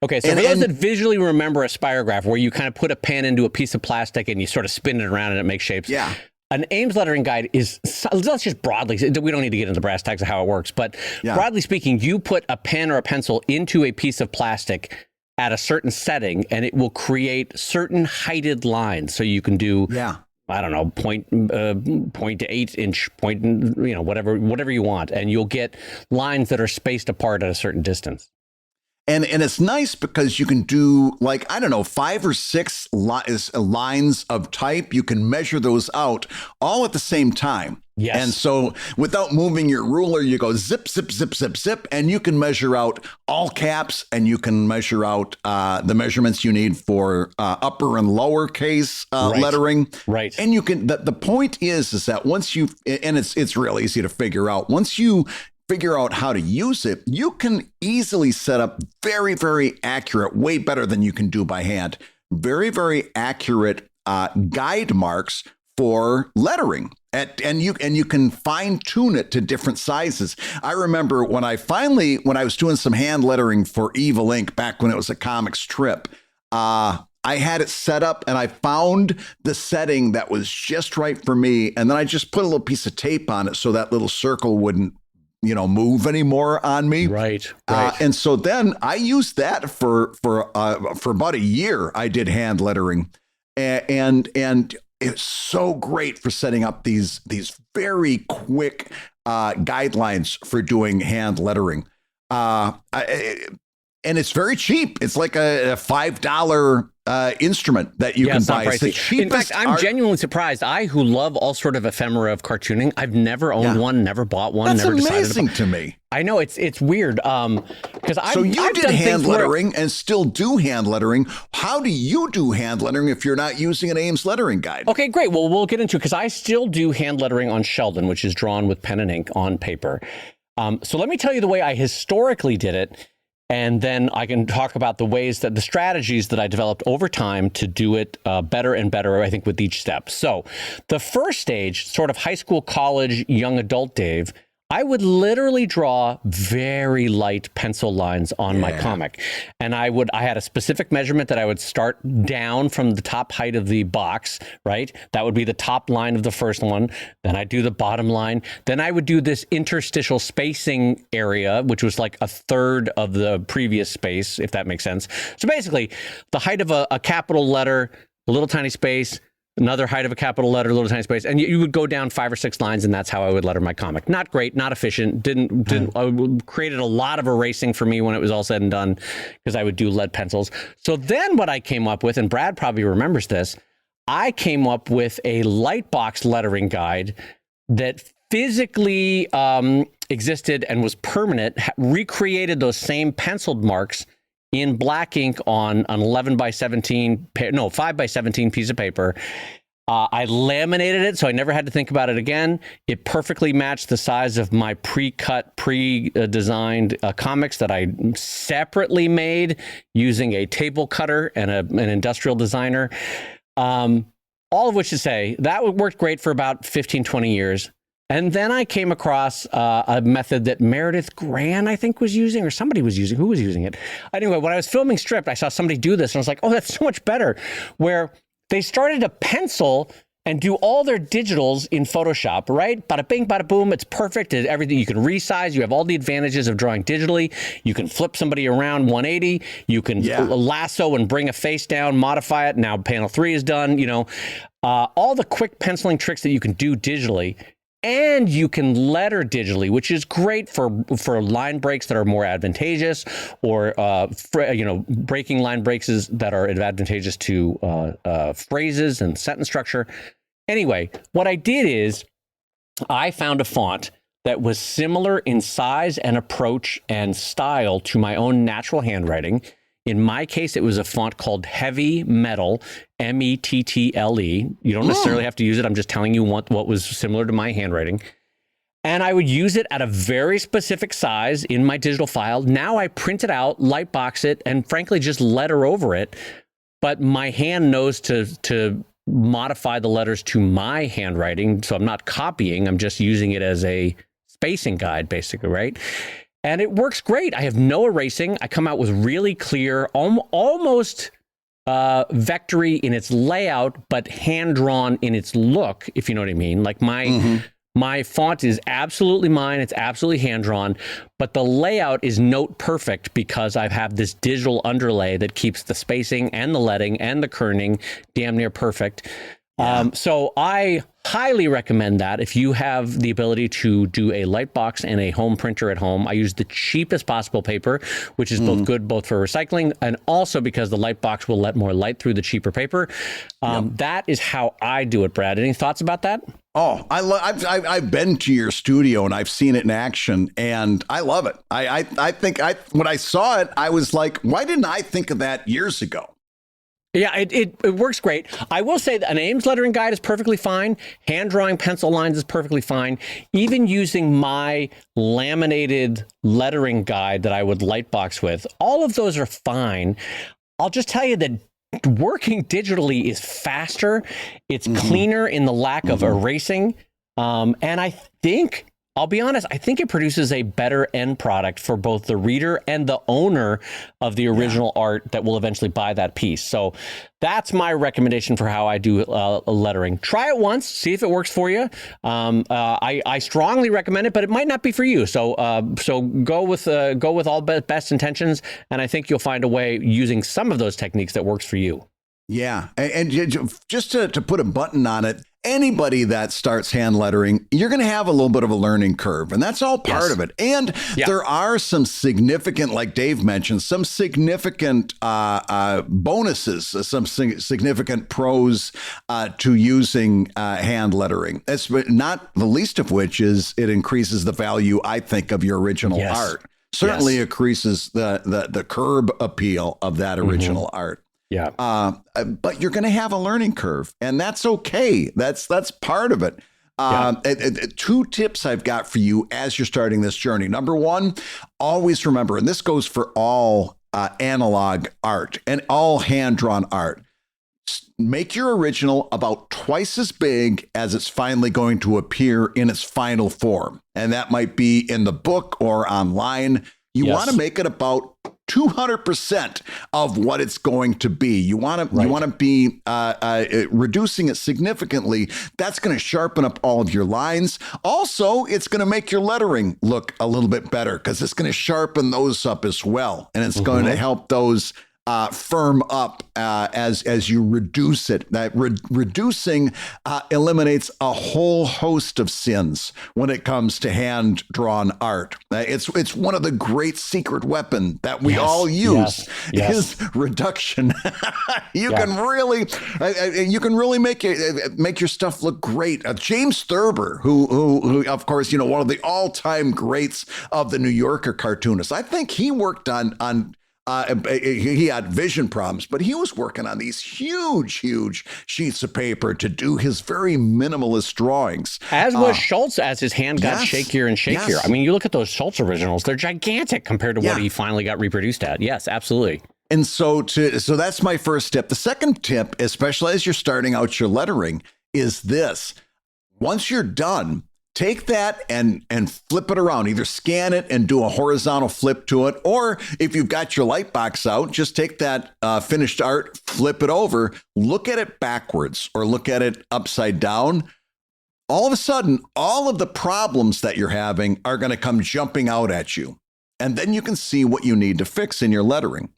Okay, so for those that visually remember a spirograph, where you kind of put a pen into a piece of plastic and you sort of spin it around and it makes shapes. Yeah. An Ames lettering guide is, let's just broadly, we don't need to get into brass tacks of how it works, but broadly speaking, you put a pen or a pencil into a piece of plastic at a certain setting, and it will create certain heighted lines. So you can do, I don't know, point to 8 inch, whatever you want, and you'll get lines that are spaced apart at a certain distance. And it's nice because you can do 5 or 6 lines of type. You can measure those out all at the same time. Yes. And so without moving your ruler, you go zip, zip, zip, zip, zip, and you can measure out all caps, and you can measure out the measurements you need for upper and lower case lettering. Right. And you can, the point is that once you, and it's real easy to figure out, once you figure out how to use it, you can easily set up very, very accurate, way better than you can do by hand, very, very accurate guide marks for lettering. And you can fine tune it to different sizes. I remember when I was doing some hand lettering for Evil Ink back when it was a comic strip, I had it set up and I found the setting that was just right for me. And then I just put a little piece of tape on it so that little circle wouldn't move anymore on me. Right. And so then I used that for about a year. I did hand lettering, and it's so great for setting up these very quick guidelines for doing hand lettering. And it's very cheap. It's like a $5 instrument that you can buy. It's the cheapest. In fact, I'm genuinely surprised. I, who love all sort of ephemera of cartooning, I've never owned one, never bought one. That's never amazing to me. I know it's weird. Because So you did hand lettering and still do hand lettering. How do you do hand lettering if you're not using an Ames lettering guide? Okay, great. Well, we'll get into it because I still do hand lettering on Sheldon, which is drawn with pen and ink on paper. So let me tell you the way I historically did it. And then I can talk about the strategies that I developed over time to do it better and better, I think, with each step. So the first stage, sort of high school, college, young adult Dave, I would literally draw very light pencil lines on my comic. And I had a specific measurement that I would start down from the top height of the box, right? That would be the top line of the first one. Then I'd do the bottom line. Then I would do this interstitial spacing area, which was like a third of the previous space, if that makes sense. So basically, the height of a capital letter, a little tiny space, another height of a capital letter, a little tiny space, and you would go down 5 or 6 lines, and that's how I would letter my comic. Not great, not efficient. Created a lot of erasing for me when it was all said and done, because I would do lead pencils. So then what I came up with, and Brad probably remembers this, I came up with a lightbox lettering guide that physically existed and was permanent, recreated those same penciled marks in black ink on an 5 by 17 piece of paper. I laminated it, so I never had to think about it again. It perfectly matched the size of my pre-cut, pre-designed comics that I separately made using a table cutter and an industrial designer. All of which to say, that worked great for about 15, 20 years. And then I came across a method that Meredith Gran, I think, was using, or somebody was using. Who was using it? Anyway, when I was filming Stripped, I saw somebody do this, and I was like, oh, that's so much better, where they started to pencil and do all their digitals in Photoshop, right? Bada bing, bada boom, it's perfect. Everything, you can resize. You have all the advantages of drawing digitally. You can flip somebody around 180. You can lasso and bring a face down, modify it. Now panel 3 is done, all the quick penciling tricks that you can do digitally. And you can letter digitally, which is great for line breaks that are more advantageous, or breaking line breaks that are advantageous to phrases and sentence structure. Anyway, what I did is I found a font that was similar in size and approach and style to my own natural handwriting. In my case, it was a font called Heavy Metal, Mettle. You don't necessarily have to use it. I'm just telling you what was similar to my handwriting. And I would use it at a very specific size in my digital file. Now I print it out, lightbox it, and frankly, just letter over it. But my hand knows to modify the letters to my handwriting. So I'm not copying. I'm just using it as a spacing guide, basically, right? And it works great. I have no erasing. I come out with really clear, almost vectory in its layout, but hand-drawn in its look, if you know what I mean. Like my font is absolutely mine. It's absolutely hand-drawn, but the layout is note perfect because I have this digital underlay that keeps the spacing and the leading and the kerning damn near perfect. So I highly recommend that if you have the ability to do a lightbox and a home printer at home. I use the cheapest possible paper, which is both good for recycling and also because the lightbox will let more light through the cheaper paper. That is how I do it, Brad. Any thoughts about that? Oh, I've been to your studio and I've seen it in action, and I love it. I think when I saw it, I was like, why didn't I think of that years ago? Yeah, it works great. I will say that an Ames lettering guide is perfectly fine. Hand drawing pencil lines is perfectly fine. Even using my laminated lettering guide that I would lightbox with, all of those are fine. I'll just tell you that working digitally is faster. It's cleaner in the lack of erasing. And I think, I'll be honest, I think it produces a better end product for both the reader and the owner of the original art that will eventually buy that piece. So that's my recommendation for how I do lettering. Try it once, see if it works for you. I strongly recommend it, but it might not be for you. So go with all best intentions, and I think you'll find a way using some of those techniques that works for you. Yeah, and just to put a button on it, anybody that starts hand lettering, you're going to have a little bit of a learning curve, and that's all part of it. And there are some significant, like Dave mentioned, some significant bonuses, some significant pros to using hand lettering. That's not the least of which is it increases the value, I think, of your original art. Certainly increases the curb appeal of that original art. Yeah. But you're going to have a learning curve, and that's okay. That's part of it. Two tips I've got for you as you're starting this journey. Number one, always remember, and this goes for all analog art and all hand-drawn art, make your original about twice as big as it's finally going to appear in its final form. And that might be in the book or online. You want to make it about 200% of what it's going to be. You want to be reducing it significantly. That's going to sharpen up all of your lines. Also, it's going to make your lettering look a little bit better because it's going to sharpen those up as well, and it's going to help those firm up as you reduce it. That reducing eliminates a whole host of sins when it comes to hand-drawn art. It's one of the great secret weapons that we all use is reduction. You can really make your stuff look great. James Thurber, who of course one of the all-time greats of the New Yorker cartoonists. I think he worked on. He had vision problems, but he was working on these huge sheets of paper to do his very minimalist drawings. As was Schultz, as his hand got shakier and shakier. Yes. I mean, you look at those Schultz originals; they're gigantic compared to what he finally got reproduced at. Yes, absolutely. And so that's my first tip. The second tip, especially as you're starting out your lettering, is this: once you're done, take that and flip it around. Either scan it and do a horizontal flip to it, or if you've got your light box out, just take that finished art, flip it over, look at it backwards or look at it upside down. All of a sudden, all of the problems that you're having are going to come jumping out at you. And then you can see what you need to fix in your lettering.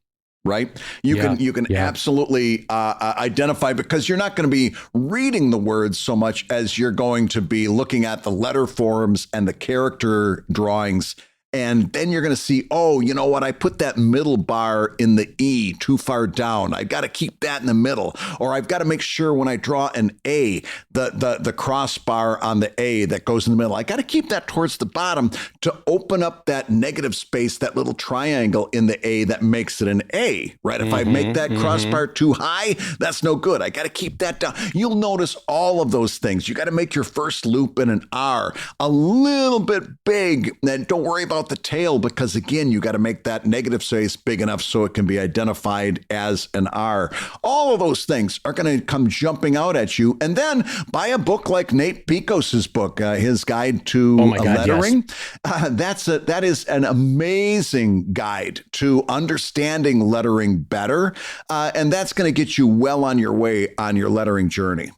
Right? You can absolutely identify, because you're not going to be reading the words so much as you're going to be looking at the letter forms and the character drawings And then you're going to see, oh, you know what? I put that middle bar in the E too far down. I got to keep that in the middle. Or I've got to make sure when I draw an A, the crossbar on the A that goes in the middle, I got to keep that towards the bottom to open up that negative space, that little triangle in the A that makes it an A, right? If I make that crossbar too high, that's no good. I got to keep that down. You'll notice all of those things. You got to make your first loop in an R a little bit big. And don't worry about the tail, because again, you got to make that negative space big enough so it can be identified as an R. All of those things are going to come jumping out at you. And then buy a book like Nate Picos's book, his guide to lettering. Yes. That is an amazing guide to understanding lettering better. And that's going to get you well on your way on your lettering journey.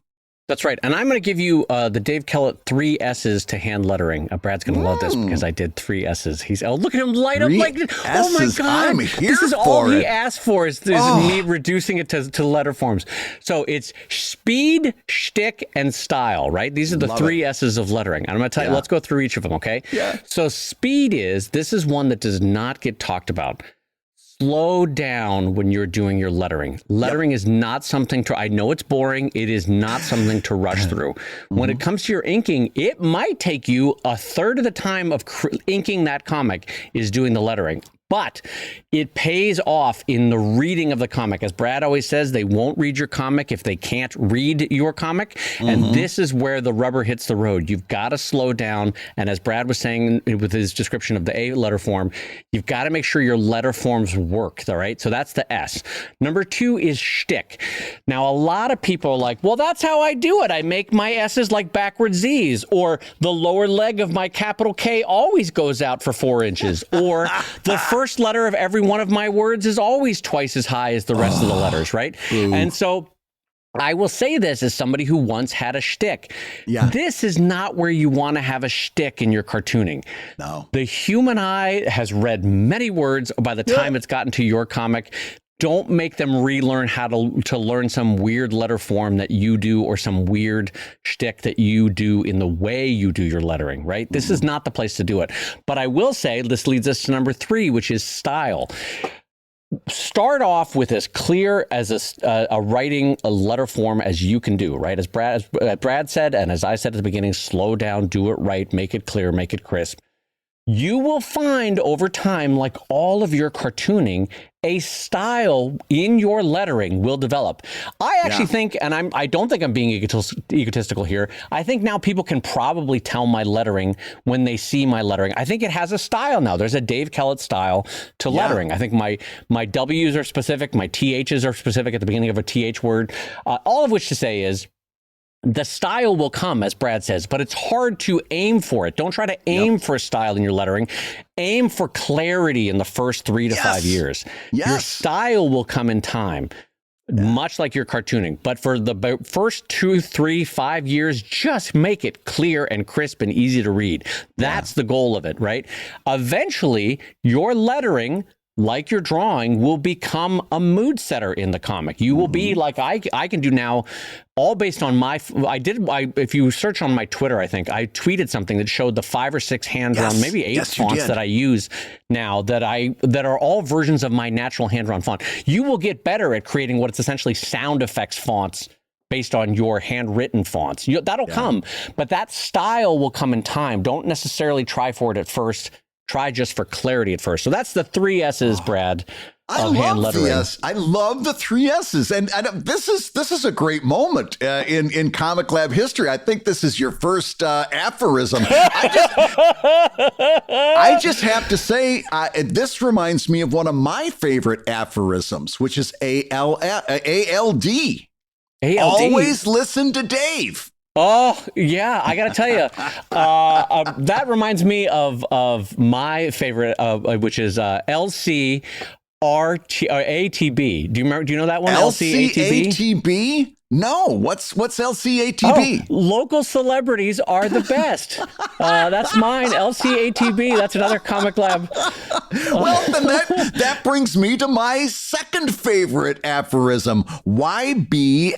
That's right. And I'm going to give you the Dave Kellett 3 S's to hand lettering. Brad's going to love this because I did 3 S's. Look at him light up like, oh my God. I'm here this is for all it. he asked for is me reducing it to letter forms. So it's speed, shtick, and style, right? These are the 3 S's of lettering. And I'm going to tell you, let's go through each of them, okay? Yeah. So speed this is one that does not get talked about. Slow down when you're doing your lettering. Lettering is not something I know it's boring. It is not something to rush through. When it comes to your inking, it might take you a third of the time of inking that comic is doing the lettering. But it pays off in the reading of the comic. As Brad always says, they won't read your comic if they can't read your comic. And this is where the rubber hits the road. You've got to slow down. And as Brad was saying with his description of the A letter form, you've got to make sure your letter forms work. All right. So that's the S. Number 2 is shtick. Now, a lot of people are like, well, that's how I do it. I make my S's like backward Z's, or the lower leg of my capital K always goes out for 4 inches, or the first letter of every one of my words is always twice as high as the rest of the letters, right? And so I will say this as somebody who once had a shtick. Yeah. This is not where you want to have a shtick in your cartooning. No. The human eye has read many words by the time it's gotten to your comic. Don't make them relearn how to learn some weird letter form that you do, or some weird shtick that you do in the way you do your lettering, right? This is not the place to do it. But I will say this leads us to number 3, which is style. Start off with as clear as a writing a letter form as you can do, right? As Brad said, and as I said at the beginning, slow down, do it right, make it clear, make it crisp. You will find over time, like all of your cartooning, a style in your lettering will develop. I actually think, and I don't think I'm being egotistical here, I think now people can probably tell my lettering when they see my lettering. I think it has a style now. There's a Dave Kellett style to lettering. I think my W's are specific, my THs are specific at the beginning of a TH word, all of which to say is, the style will come, as Brad says, but it's hard to aim for it. Don't try to aim for a style in your lettering. Aim for clarity in the first 3 to 5 years. Your style will come in time, much like your cartooning. But for the first 2, 3, 5 years, just make it clear and crisp and easy to read. That's the goal of it, right? Eventually, your lettering, like your drawing, will become a mood setter in the comic. You will be like I can do now, all based on if you search on my Twitter, I think I tweeted something that showed the 5 or 6 hand-drawn, maybe 8 fonts that I use now that are all versions of my natural hand-drawn font. You will get better at creating what it's essentially sound effects fonts based on your handwritten fonts. That'll come, but that style will come in time. Don't necessarily try for it at first. Try just for clarity at first. So that's the 3 S's, Brad. I love the 3 S's, and this is a great moment in Comic Lab history. I think this is your first aphorism. I just have to say, this reminds me of one of my favorite aphorisms, which is ALD. Always listen to Dave. Oh, yeah. I got to tell you, that reminds me of my favorite, which is LCATB. Do you know that one? LCATB? No. What's LCATB? Oh, local celebrities are the best. That's mine. LCATB. That's another Comic Lab. Well, then that brings me to my second favorite aphorism, YBLTC.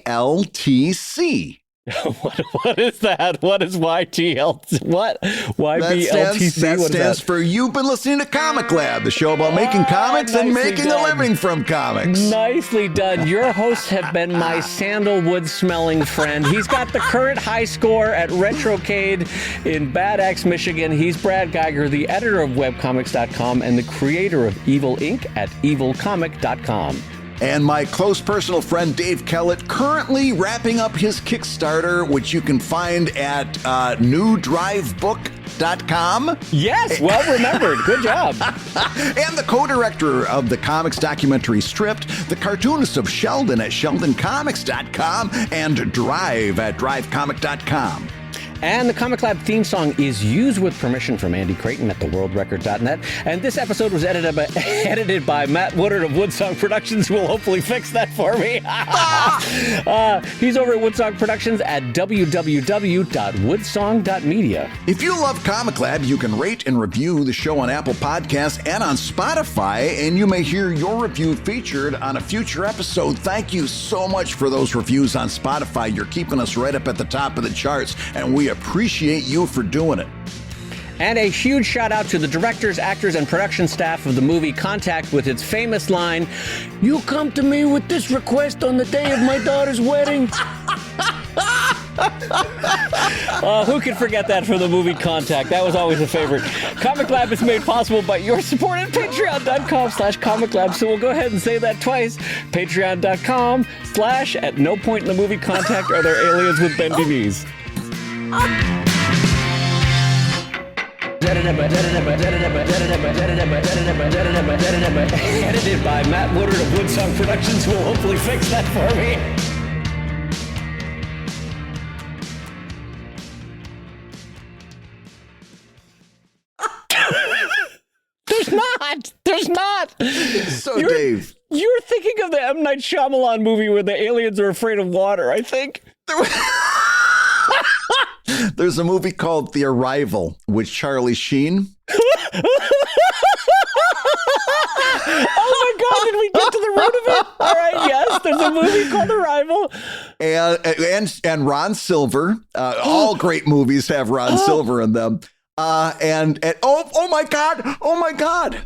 What is that? What is YTL? What? YBLTC? That What is stands that? for You've Been Listening to Comic Lab, the show about making comics and nicely making done. a living from comics. Nicely done. Your hosts have been my sandalwood smelling friend. He's got the current high score at Retrocade in Bad Axe, Michigan. He's Brad Geiger, the editor of webcomics.com and the creator of Evil Inc. at evilcomic.com. And my close personal friend Dave Kellett, currently wrapping up his Kickstarter, which you can find at newdrivebook.com. Yes, well remembered. Good job. And the co-director of the comics documentary Stripped, the cartoonist of Sheldon at sheldoncomics.com, and Drive at drivecomic.com. And the Comic Lab theme song is used with permission from Andy Creighton at theworldrecord.net. And this episode was edited by Matt Woodard of Woodsong Productions, who will hopefully fix that for me. He's over at Woodsong Productions at www.woodsong.media. If you love Comic Lab, you can rate and review the show on Apple Podcasts and on Spotify, and you may hear your review featured on a future episode. Thank you so much for those reviews on Spotify. You're keeping us right up at the top of the charts, and we appreciate you for doing it. And a huge shout out to the directors, actors, and production staff of the movie Contact with its famous line, "You come to me with this request on the day of my daughter's wedding." Who can forget that from the movie Contact? That was always a favorite. Comic Lab is made possible by your support at patreon.com/Comic Lab. So we'll go ahead and say that twice. Patreon.com/ at no point in the movie Contact are there aliens with bendy knees. Edited by Matt Woodard of Woodsong Productions, who will hopefully fix that for me. There's not. So, Dave. You're thinking of the M. Night Shyamalan movie where the aliens are afraid of water, I think. There's a movie called The Arrival with Charlie Sheen. Oh my God, did we get to the root of it? All right, yes, there's a movie called Arrival. And Ron Silver. All great movies have Ron Silver in them. And oh my God.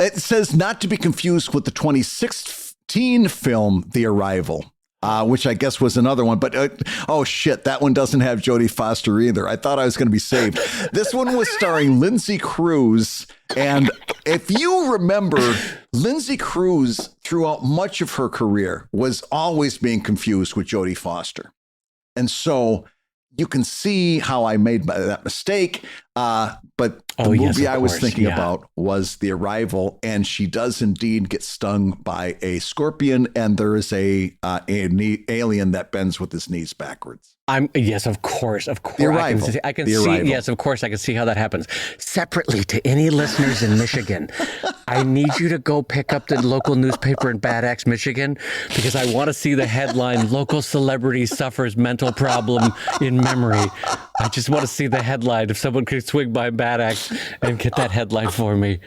It says not to be confused with the 2016 film The Arrival. Which I guess was another one, but oh shit, that one doesn't have Jodie Foster either. I thought I was going to be saved. This one was starring Lindsay Cruz, and if you remember, Lindsay Cruz throughout much of her career was always being confused with Jodie Foster, and so you can see how I made that mistake. But the movie I was thinking about was The Arrival, and she does indeed get stung by a scorpion, and there is a alien that bends with his knees backwards. Yes, of course. The Arrival. I can see. Yes, of course, I can see how that happens. Separately, to any listeners in Michigan, I need you to go pick up the local newspaper in Bad Axe, Michigan, because I want to see the headline: "Local celebrity suffers mental problem in memory." I just want to see the headline. If someone could swing by Bad Axe and get that headline for me.